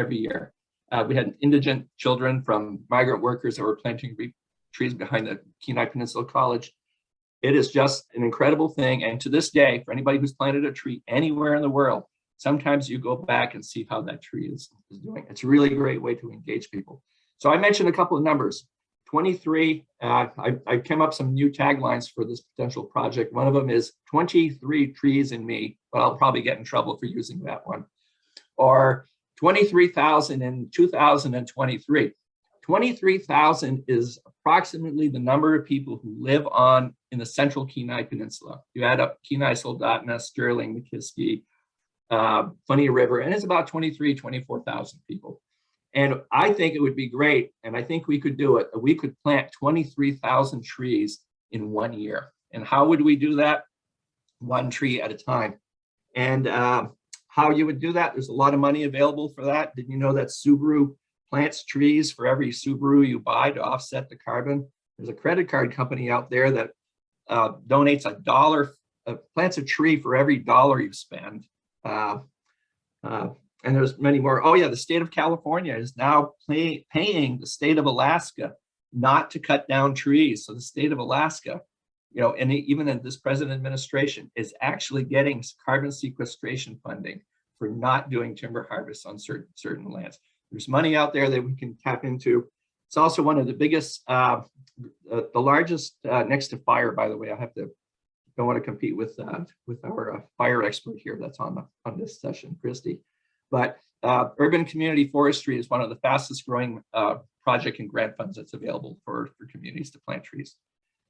We had indigent children from migrant workers that were planting trees behind the Kenai Peninsula College. It is just an incredible thing. And to this day, for anybody who's planted a tree anywhere in the world, sometimes you go back and see how that tree is doing. It's a really great way to engage people. So I mentioned a couple of numbers. 23, I came up some new taglines for this potential project. One of them is 23 trees in me, but I'll probably get in trouble for using that one. Or 23,000 in 2023. 23,000 is approximately the number of people who live in the central Kenai Peninsula. You add up Kenai, Soldotna, Sterling, McKiskey, Funny River, and it's about 24,000 people. And I think it would be great, and I think we could do it. We could plant 23,000 trees in 1 year. And how would we do that? One tree at a time. And how you would do that, there's a lot of money available for that. Did you know that Subaru plants trees for every Subaru you buy to offset the carbon? There's a credit card company out there that donates $1, plants a tree for every dollar you spend. And there's many more. Oh yeah, the state of California is now paying the state of Alaska not to cut down trees. So the state of Alaska, and even in this present administration, is actually getting carbon sequestration funding for not doing timber harvest on certain lands. There's money out there that we can tap into. It's also one of the biggest, the largest next to fire, by the way. Don't want to compete with our fire expert here that's on this session, Christy. But urban community forestry is one of the fastest growing project and grant funds that's available for communities to plant trees.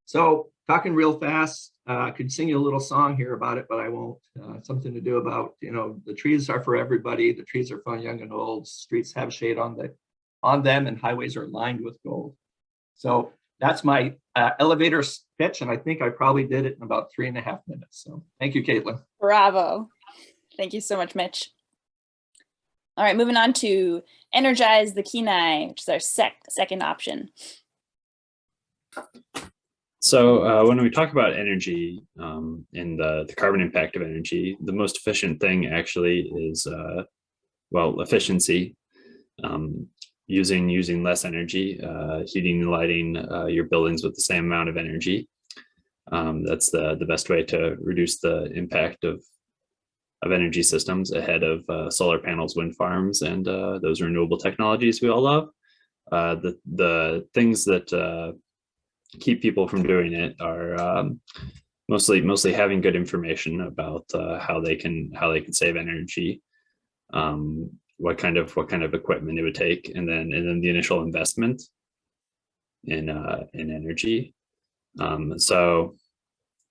So talking real fast, I could sing you a little song here about it, but I won't. Something to do about, the trees are for everybody. The trees are for young and old. Streets have shade on them, and highways are lined with gold. So that's my elevator pitch, and I think I probably did it in about 3.5 minutes. So thank you, Caitlin. Bravo. Thank you so much, Mitch. All right, moving on to Energize the Kenai, which is our second option. So when we talk about energy and the carbon impact of energy, the most efficient thing actually is, efficiency. Using less energy, heating and lighting your buildings with the same amount of energy. That's the best way to reduce the impact of energy systems ahead of solar panels, wind farms, and those renewable technologies we all love. The things that keep people from doing it are mostly having good information about how they can save energy, what kind of equipment it would take, and then the initial investment in energy.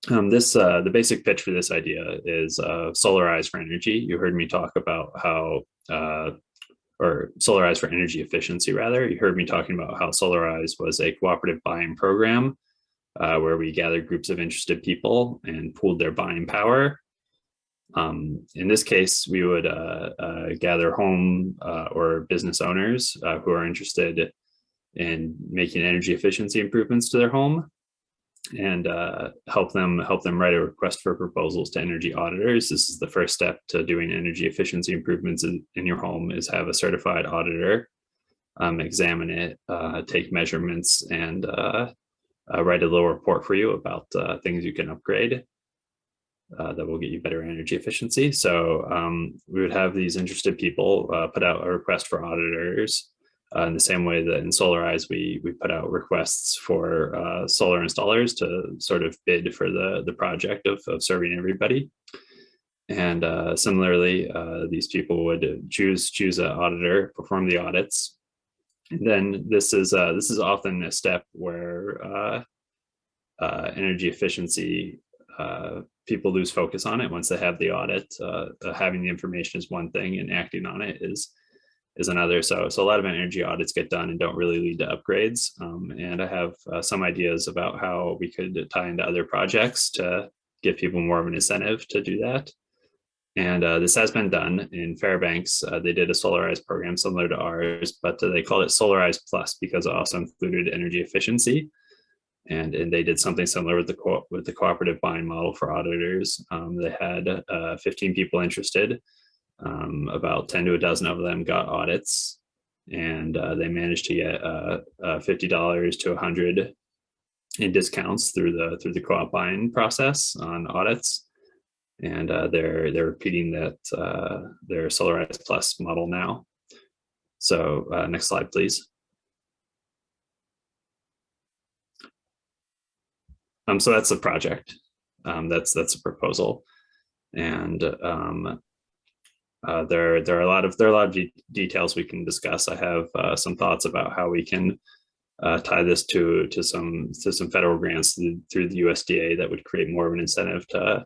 The basic pitch for this idea is Solarize for energy. You heard me talk about how, or Solarize for energy efficiency, rather. You heard me talking about how Solarize was a cooperative buying program where we gathered groups of interested people and pooled their buying power. In this case, we would gather home or business owners who are interested in making energy efficiency improvements to their home, and help them write a request for proposals to energy auditors. This is the first step to doing energy efficiency improvements in your home, is have a certified auditor examine it, take measurements, and write a little report for you about things you can upgrade that will get you better energy efficiency. So we would have these interested people put out a request for auditors. In the same way that in Solarize, we put out requests for solar installers to sort of bid for the project of serving everybody. And similarly, these people would choose an auditor, perform the audits. And then this is often a step where energy efficiency, people lose focus on it once they have the audit. Having the information is one thing, and acting on it is another. So a lot of energy audits get done and don't really lead to upgrades. And I have some ideas about how we could tie into other projects to give people more of an incentive to do that. And this has been done in Fairbanks. They did a Solarize program similar to ours, but they called it Solarize Plus because it also included energy efficiency. And they did something similar with the cooperative buying model for auditors. They had 15 people interested. About 10 to a dozen of them got audits, and they managed to get $50 to $100 in discounts through the co-op buying process on audits. And they're repeating that their Solarize Plus model now. So next slide, please. So that's the project. That's a proposal, and there are a lot of details we can discuss. I have some thoughts about how we can tie this to some federal grants through the USDA that would create more of an incentive to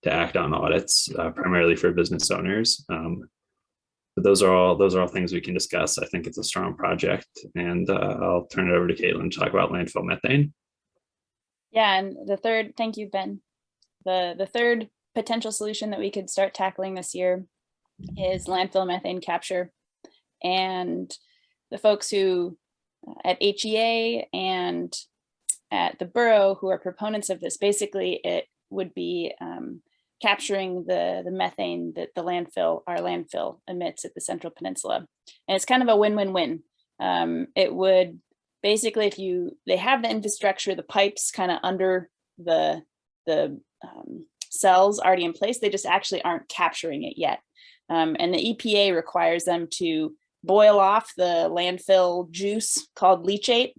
act on audits, primarily for business owners. But those are all things we can discuss. I think it's a strong project, and I'll turn it over to Caitlin to talk about landfill methane. Yeah, and the third, thank you, Ben. The third potential solution that we could start tackling this year is landfill methane capture. And the folks who at HEA and at the borough who are proponents of this, basically it would be capturing the methane that our landfill emits at the Central Peninsula. And it's kind of a win-win-win. It would basically, they have the infrastructure, the pipes kind of under the cells already in place, they just actually aren't capturing it yet. And the EPA requires them to boil off the landfill juice called leachate.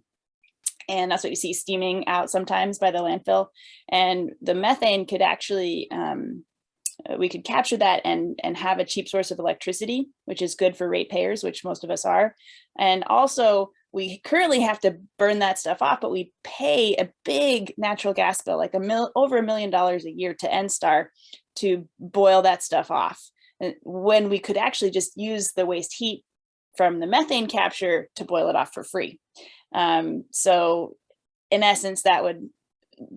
And that's what you see steaming out sometimes by the landfill. And the methane could actually, we could capture that and have a cheap source of electricity, which is good for ratepayers, which most of us are. And also, we currently have to burn that stuff off, but we pay a big natural gas bill, like over $1 million a year to NSTAR to boil that stuff off. When we could actually just use the waste heat from the methane capture to boil it off for free. So in essence, that would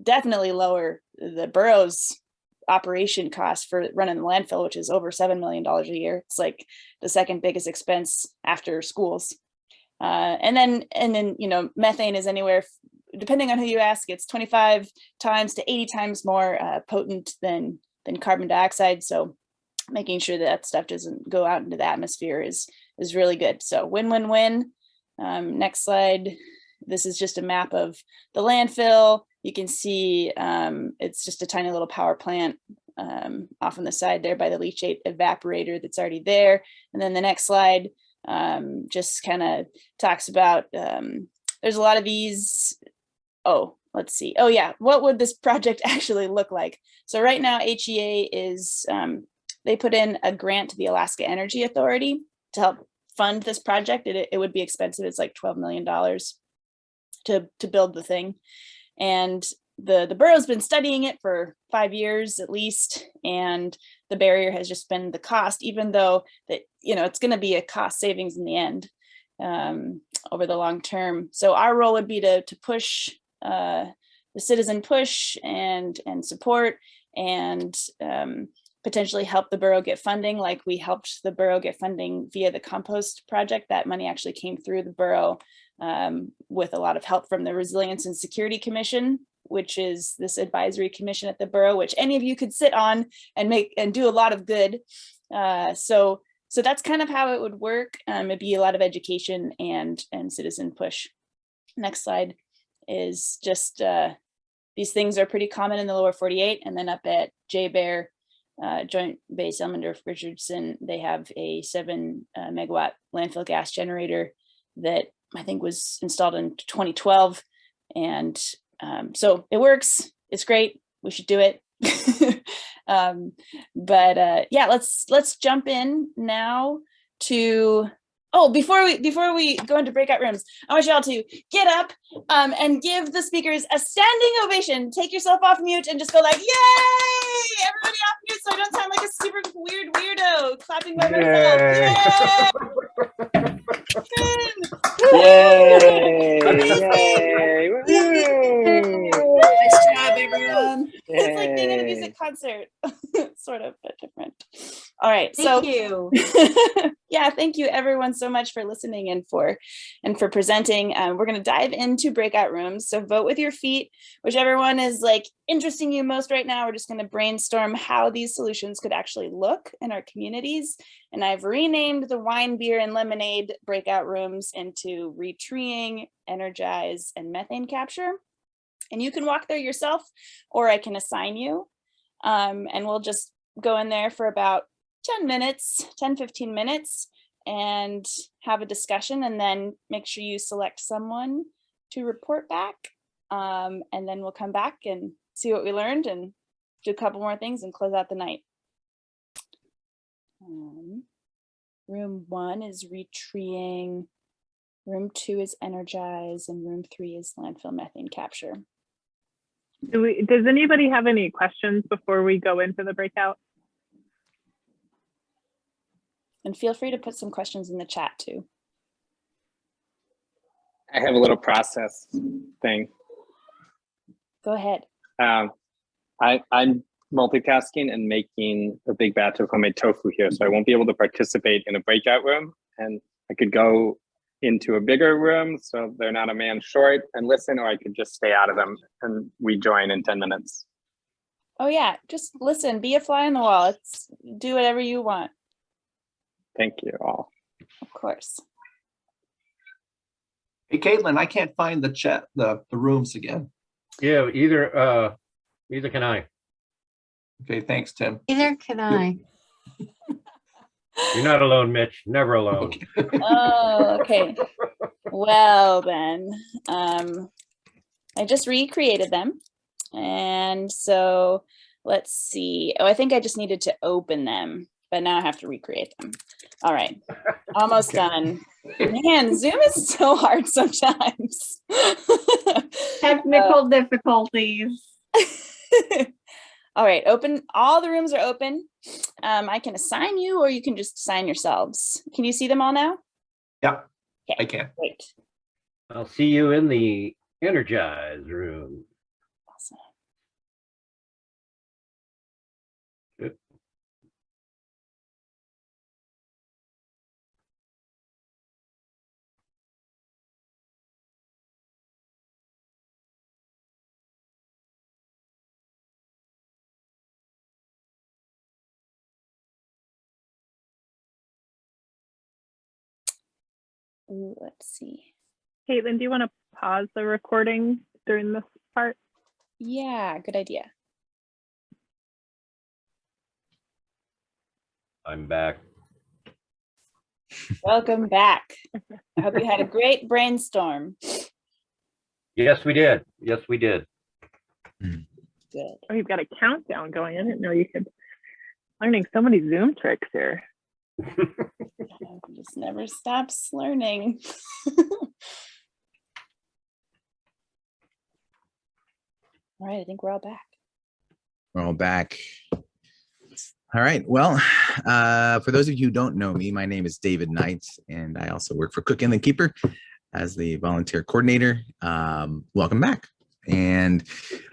definitely lower the borough's operation cost for running the landfill, which is over $7 million a year. It's like the second biggest expense after schools. And then, you know, methane is anywhere, depending on who you ask, it's 25 times to 80 times more potent than carbon dioxide. So making sure that stuff doesn't go out into the atmosphere is really good. So win-win-win. Next slide. This is just a map of the landfill. You can see it's just a tiny little power plant off on the side there by the leachate evaporator that's already there. And then the next slide just kind of talks about, there's a lot of these, let's see. Oh yeah, what would this project actually look like? So right now HEA is, they put in a grant to the Alaska Energy Authority to help fund this project. It would be expensive. It's like $12 million to build the thing. And the borough's been studying it for 5 years at least. And the barrier has just been the cost, even though that, you know, it's going to be a cost savings in the end over the long term. So our role would be to push the citizen push and support and potentially help the borough get funding, like we helped the borough get funding via the Compost project. That money actually came through the borough with a lot of help from the Resilience and Security Commission, which is this advisory commission at the borough, which any of you could sit on and do a lot of good. So that's kind of how it would work. It'd be a lot of education and citizen push. Next slide is just, these things are pretty common in the lower 48, and then up at J-Bear, Joint Base Elmendorf Richardson, they have a 7 megawatt landfill gas generator that I think was installed in 2012. And so it works, it's great, we should do it. Yeah, let's jump in now to, before we go into breakout rooms, I want y'all to get up and give the speakers a standing ovation. Take yourself off mute and just go like, yay! Everybody off mute so I don't sound like a super weird weirdo clapping by myself. Yay! Yay! Nice job, everyone. It's like being at a music concert, sort of, but different. All right. Thank you. Yeah, thank you everyone so much for listening and for presenting. We're going to dive into breakout rooms. So vote with your feet, whichever one is like interesting you most right now. We're just going to brainstorm how these solutions could actually look in our communities. And I've renamed the wine, beer, and lemonade breakout rooms into retreeing, Energize, and methane capture. And you can walk there yourself, or I can assign you. And we'll just go in there for about 15 minutes and have a discussion, and then make sure you select someone to report back. And then we'll come back and see what we learned and do a couple more things and close out the night. Room 1 is retreeing, room 2 is Energize, and room 3 is landfill methane capture. Does anybody have any questions before we go into the breakout? And feel free to put some questions in the chat too. I have a little process thing. Go ahead. I'm multitasking and making a big batch of homemade tofu here, so I won't be able to participate in a breakout room. And I could go into a bigger room so they're not a man short and listen, or I could just stay out of them and we join in 10 minutes. Oh yeah, just listen, be a fly on the wall. Do whatever you want. Thank you all. Of course. Hey, Caitlin, I can't find the chat, the rooms again. Yeah, either can I. Okay, thanks, Tim. Either can I. You're not alone, Mitch. Never alone. Okay. Oh, okay. Well then, I just recreated them. And so let's see. Oh, I think I just needed to open them, but now I have to recreate them. All right, almost done. Man, Zoom is so hard sometimes. Technical difficulties. All right, open. All the rooms are open. I can assign you, or you can just assign yourselves. Can you see them all now? Yeah, okay. I can. Great. I'll see you in the Energize room. Awesome. Good. Ooh, let's see. Caitlin, do you want to pause the recording during this part? Yeah, good idea. I'm back. Welcome back. I hope you had a great brainstorm. Yes, we did. Yes, we did. Good. Oh, you've got a countdown going. I didn't know you could. Learning so many Zoom tricks here. Just never stops learning. All right, I think we're all back. We're all back. All right. Well, for those of you who don't know me, my name is David Knight, and I also work for Cook Inlet Keeper as the volunteer coordinator. Welcome back. And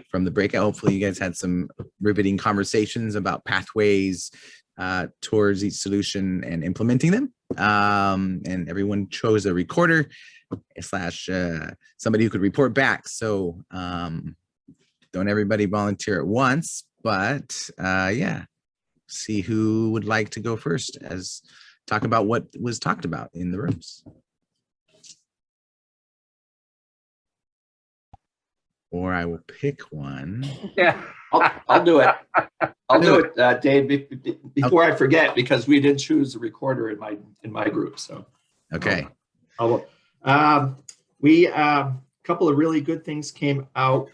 from the breakout, hopefully you guys had some riveting conversations about pathways towards each solution and implementing them. And everyone chose a recorder / somebody who could report back. So don't everybody volunteer at once, but yeah, see who would like to go first as talk about what was talked about in the rooms. Or I will pick one. Yeah, I'll do it. I'll do it, Dave, before I forget, because we did choose a recorder in my group. So okay. We couple of really good things came out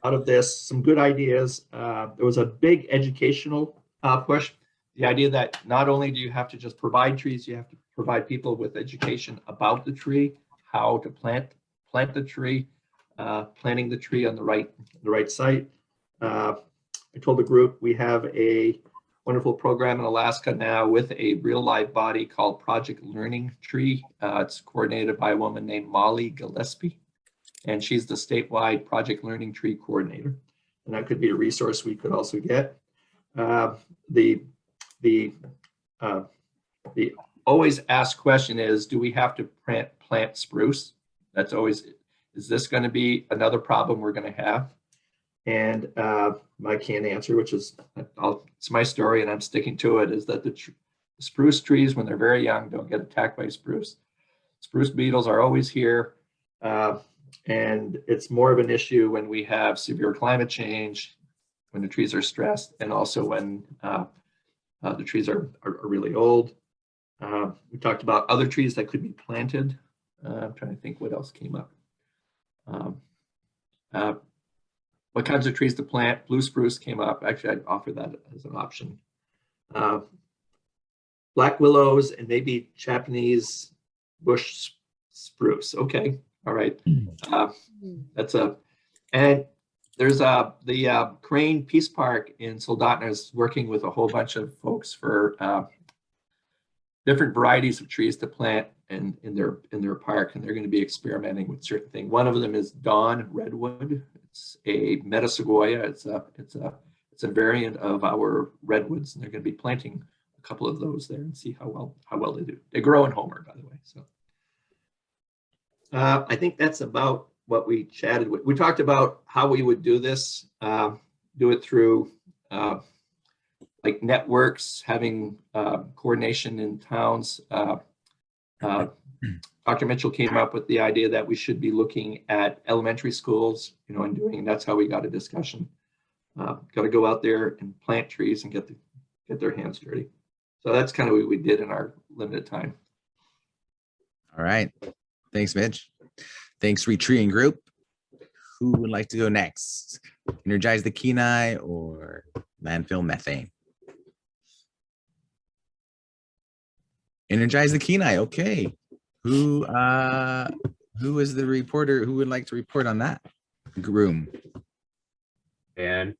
of this. Some good ideas. There was a big educational push. The idea that not only do you have to just provide trees, you have to provide people with education about the tree, how to plant the tree. Planting the tree on the right site. I told the group we have a wonderful program in Alaska now with a real live body called Project Learning Tree. It's coordinated by a woman named Molly Gillespie, and she's the statewide Project Learning Tree coordinator. And that could be a resource we could also get. The the always asked question is, do we have to plant spruce? That's always, is this going to be another problem we're going to have? And I can't answer, which is, it's my story and I'm sticking to it, is that the spruce trees, when they're very young, don't get attacked by spruce. Spruce beetles are always here. And it's more of an issue when we have severe climate change, when the trees are stressed, and also when the trees are really old. We talked about other trees that could be planted. I'm trying to think what else came up. What kinds of trees to plant? Blue spruce came up. Actually, I'd offer that as an option. Black willows and maybe Japanese bush spruce. Okay, all right. And there's the Crane Peace Park in Soldotna is working with a whole bunch of folks for different varieties of trees to plant in their park, and they're going to be experimenting with certain things. One of them is Dawn Redwood. It's a metasequoia. It's a variant of our redwoods, and they're going to be planting a couple of those there and see how well they do. They grow in Homer, by the way. So I think that's about what we chatted with. We talked about how we would do this, do it through like networks, having coordination in towns. Dr. Mitchell came up with the idea that we should be looking at elementary schools, and that's how we got a discussion. Got to go out there and plant trees and get their hands dirty. So that's kind of what we did in our limited time. All right. Thanks, Mitch. Thanks, Retreating Group. Who would like to go next? Energize the Kenai or Landfill Methane? Energize the Kenai. Okay. Who is the reporter who would like to report on that room? Ben.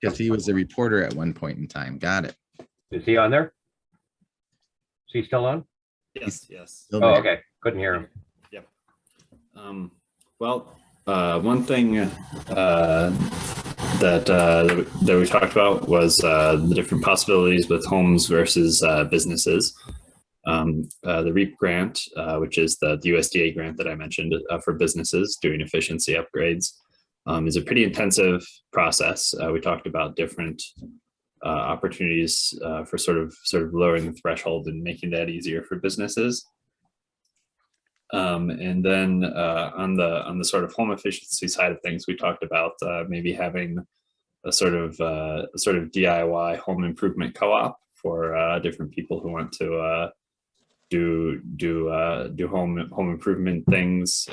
Because he was a reporter at one point in time. Got it. Is he on there? Is he still on? Yes. Still Oh, there. okay. Couldn't hear him. Yep. Well, one thing that we talked about was the different possibilities with homes versus businesses. The REAP grant, which is the USDA grant that I mentioned for businesses doing efficiency upgrades, is a pretty intensive process. We talked about different opportunities for sort of lowering the threshold and making that easier for businesses. And then on the sort of home efficiency side of things, we talked about maybe having a sort of DIY home improvement co-op for different people who want to do home improvement things.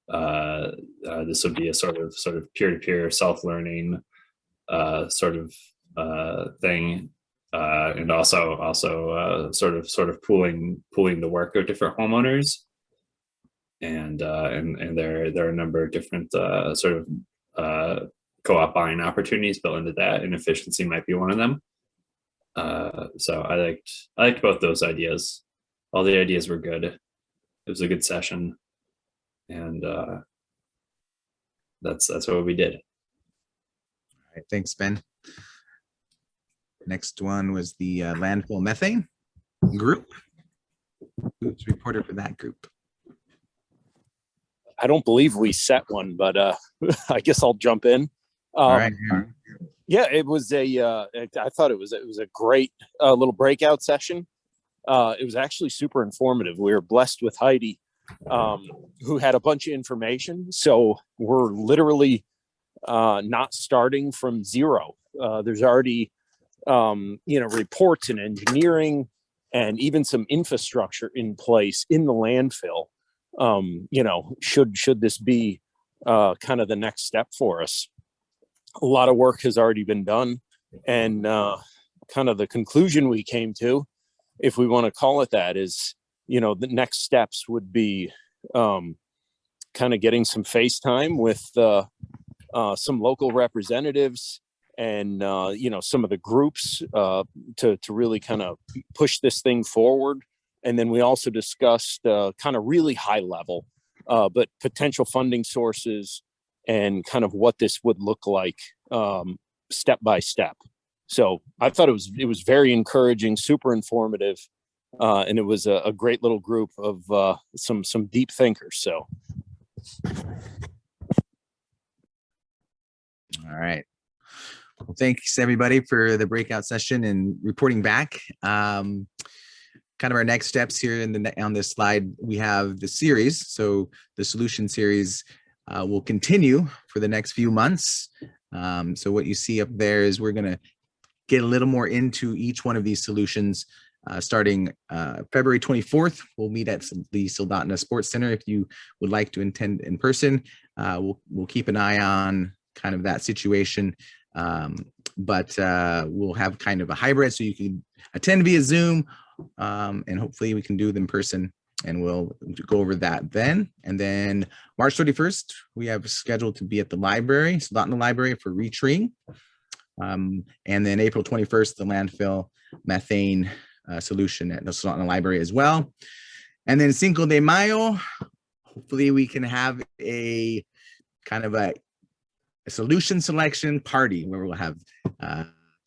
This would be a sort of peer-to-peer self-learning sort of thing, and also sort of pooling the work of different homeowners. And there are a number of different sort of co-op buying opportunities built into that, and efficiency might be one of them. So I liked both those ideas. All the ideas were good. It was a good session, and that's what we did. All right, thanks, Ben. Next one was the Landfill Methane group. Who's reporter for that group? I don't believe we set one, but I guess I'll jump in. All right. Yeah, it was I thought it was a great little breakout session. It was actually super informative. We were blessed with Heidi, who had a bunch of information. So we're literally not starting from zero. There's already reports and engineering and even some infrastructure in place in the landfill. Should this be kind of the next step for us? A lot of work has already been done, and kind of the conclusion we came to, if we want to call it that, is, the next steps would be kind of getting some FaceTime with some local representatives and, some of the groups to really kind of push this thing forward. And then we also discussed kind of really high level, but potential funding sources and kind of what this would look like step by step. So I thought it was very encouraging, super informative, and it was a great little group of some deep thinkers. So, All right. Well, thanks everybody for the breakout session and reporting back. Kind of our next steps here on this slide, we have the series. So the solution series will continue for the next few months. So what you see up there is we're going to get a little more into each one of these solutions. Starting February 24th, we'll meet at the Soldotna Sports Center. If you would like to attend in person, we'll keep an eye on kind of that situation. But we'll have kind of a hybrid, so you can attend via Zoom, and hopefully we can do them in person, and we'll go over that then. And then March 31st, we have scheduled to be at the library, Soldotna Library, for retreeing. And then April 21st, the landfill methane solution at the Soldotna Library as well. And then Cinco de Mayo, hopefully we can have a kind of a solution selection party where we'll have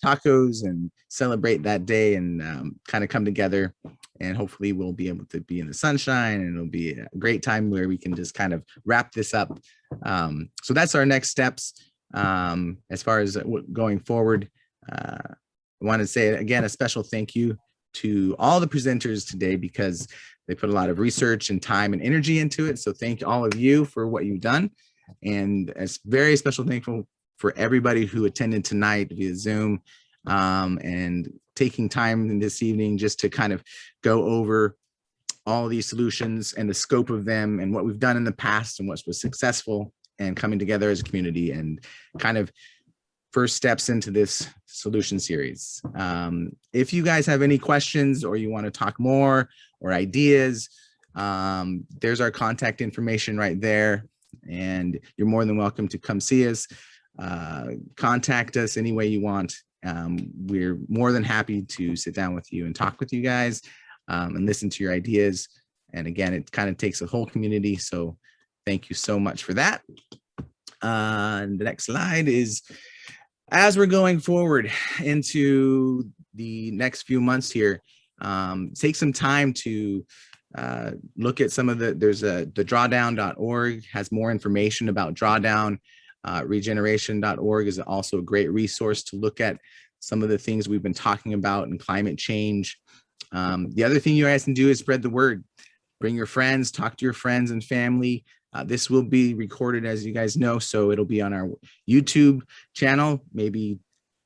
tacos and celebrate that day and kind of come together, and hopefully we'll be able to be in the sunshine, and it'll be a great time where we can just kind of wrap this up. So that's our next steps. As far as going forward, I want to say again a special thank you to all the presenters today, because they put a lot of research and time and energy into it. So thank all of you for what you've done. And it's very special thankful for everybody who attended tonight via Zoom, and taking time this evening just to kind of go over all these solutions and the scope of them and what we've done in the past and what was successful, and coming together as a community and kind of first steps into this solution series. If you guys have any questions or you want to talk more or ideas, there's our contact information right there, and you're more than welcome to come see us. Contact us any way you want. We're more than happy to sit down with you and talk with you guys, and listen to your ideas. And again, it kind of takes a whole community, so thank you so much for that. And the next slide is, as we're going forward into the next few months here, take some time to look at some of the drawdown.org has more information about drawdown. Regeneration.org is also a great resource to look at some of the things we've been talking about in climate change. The other thing you guys can do is spread the word. Bring your friends, talk to your friends and family. This will be recorded, as you guys know, so it'll be on our YouTube channel. Maybe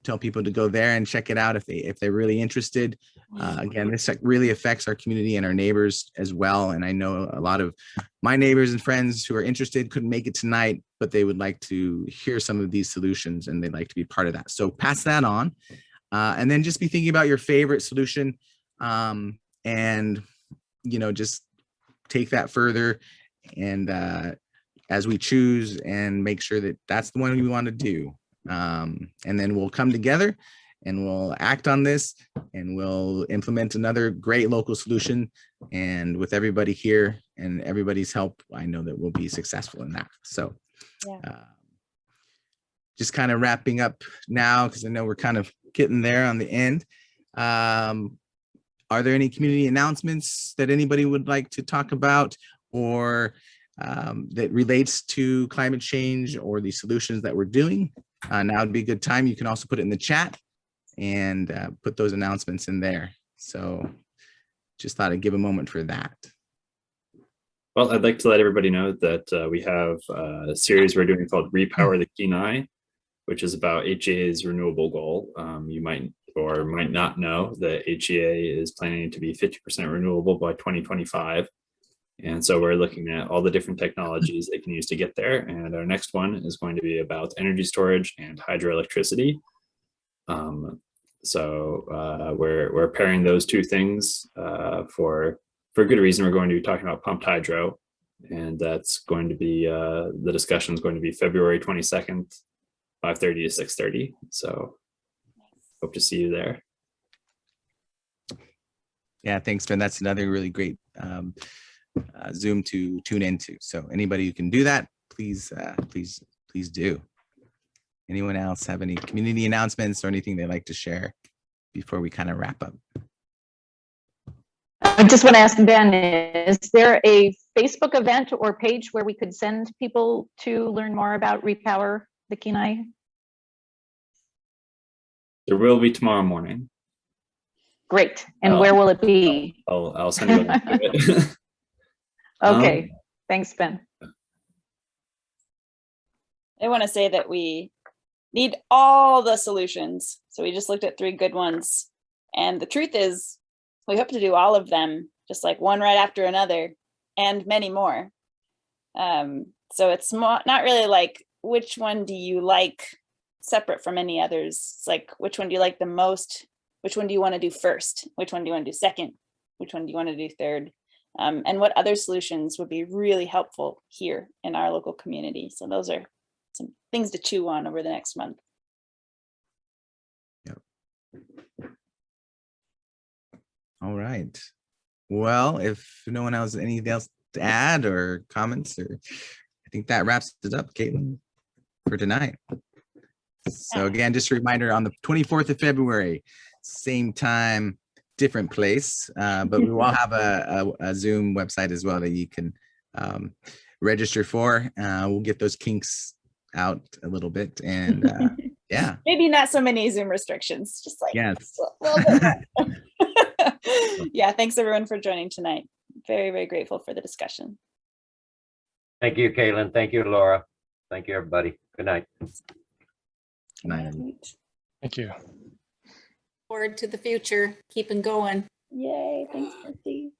tell people to go there and check it out if they're really interested. Again, this really affects our community and our neighbors as well. And I know a lot of my neighbors and friends who are interested couldn't make it tonight, but they would like to hear some of these solutions and they'd like to be part of that. So pass that on, and then just be thinking about your favorite solution, and just take that further, and as we choose, and make sure that that's the one we want to do. And then we'll come together and we'll act on this, and we'll implement another great local solution. And with everybody here and everybody's help, I know that we'll be successful in that. So just kind of wrapping up now, because I know we're kind of getting there on the end. Are there any community announcements that anybody would like to talk about, or that relates to climate change or the solutions that we're doing? Now would be a good time. You can also put it in the chat and put those announcements in there. So just thought I'd give a moment for that. Well, I'd like to let everybody know that we have a series we're doing called Repower the Kenai, which is about HEA's renewable goal. You might or might not know that HEA is planning to be 50% renewable by 2025. And so we're looking at all the different technologies they can use to get there. And our next one is going to be about energy storage and hydroelectricity. We're pairing those two things for good reason. We're going to be talking about pumped hydro, and that's going to be, the discussion is going to be February 22nd, 5:30 to 6:30. So hope to see you there. Yeah, thanks, Ben. That's another really great Zoom to tune into. So anybody who can do that, please do. Anyone else have any community announcements or anything they'd like to share before we kind of wrap up? I just want to ask Ben, is there a Facebook event or page where we could send people to learn more about Repower the Kenai? There will be tomorrow morning. Great. And where will it be? I'll send you a link to it. Okay. Thanks, Ben. I want to say that we need all the solutions. So we just looked at 3 good ones. And the truth is, we hope to do all of them, just like one right after another, and many more. So it's not really like, which one do you like separate from any others? It's like, which one do you like the most? Which one do you want to do first? Which one do you want to do second? Which one do you want to do third? And what other solutions would be really helpful here in our local community? So those are some things to chew on over the next month. Yep. All right. Well, if no one has anything else to add or comments, or I think that wraps it up, Caitlin, for tonight. So again, just a reminder, on the 24th of February, same time, different place, but we will have a Zoom website as well that you can register for. We'll get those kinks out a little bit, and yeah, maybe not so many Zoom restrictions, just like yes. a little bit. Yeah, thanks everyone for joining tonight. Very, very grateful for the discussion. Thank you, Caitlin. Thank you, Laura. Thank you, everybody. Good night. Good night. Thank you. Forward to the future, keeping going. Yay, thanks, Christy.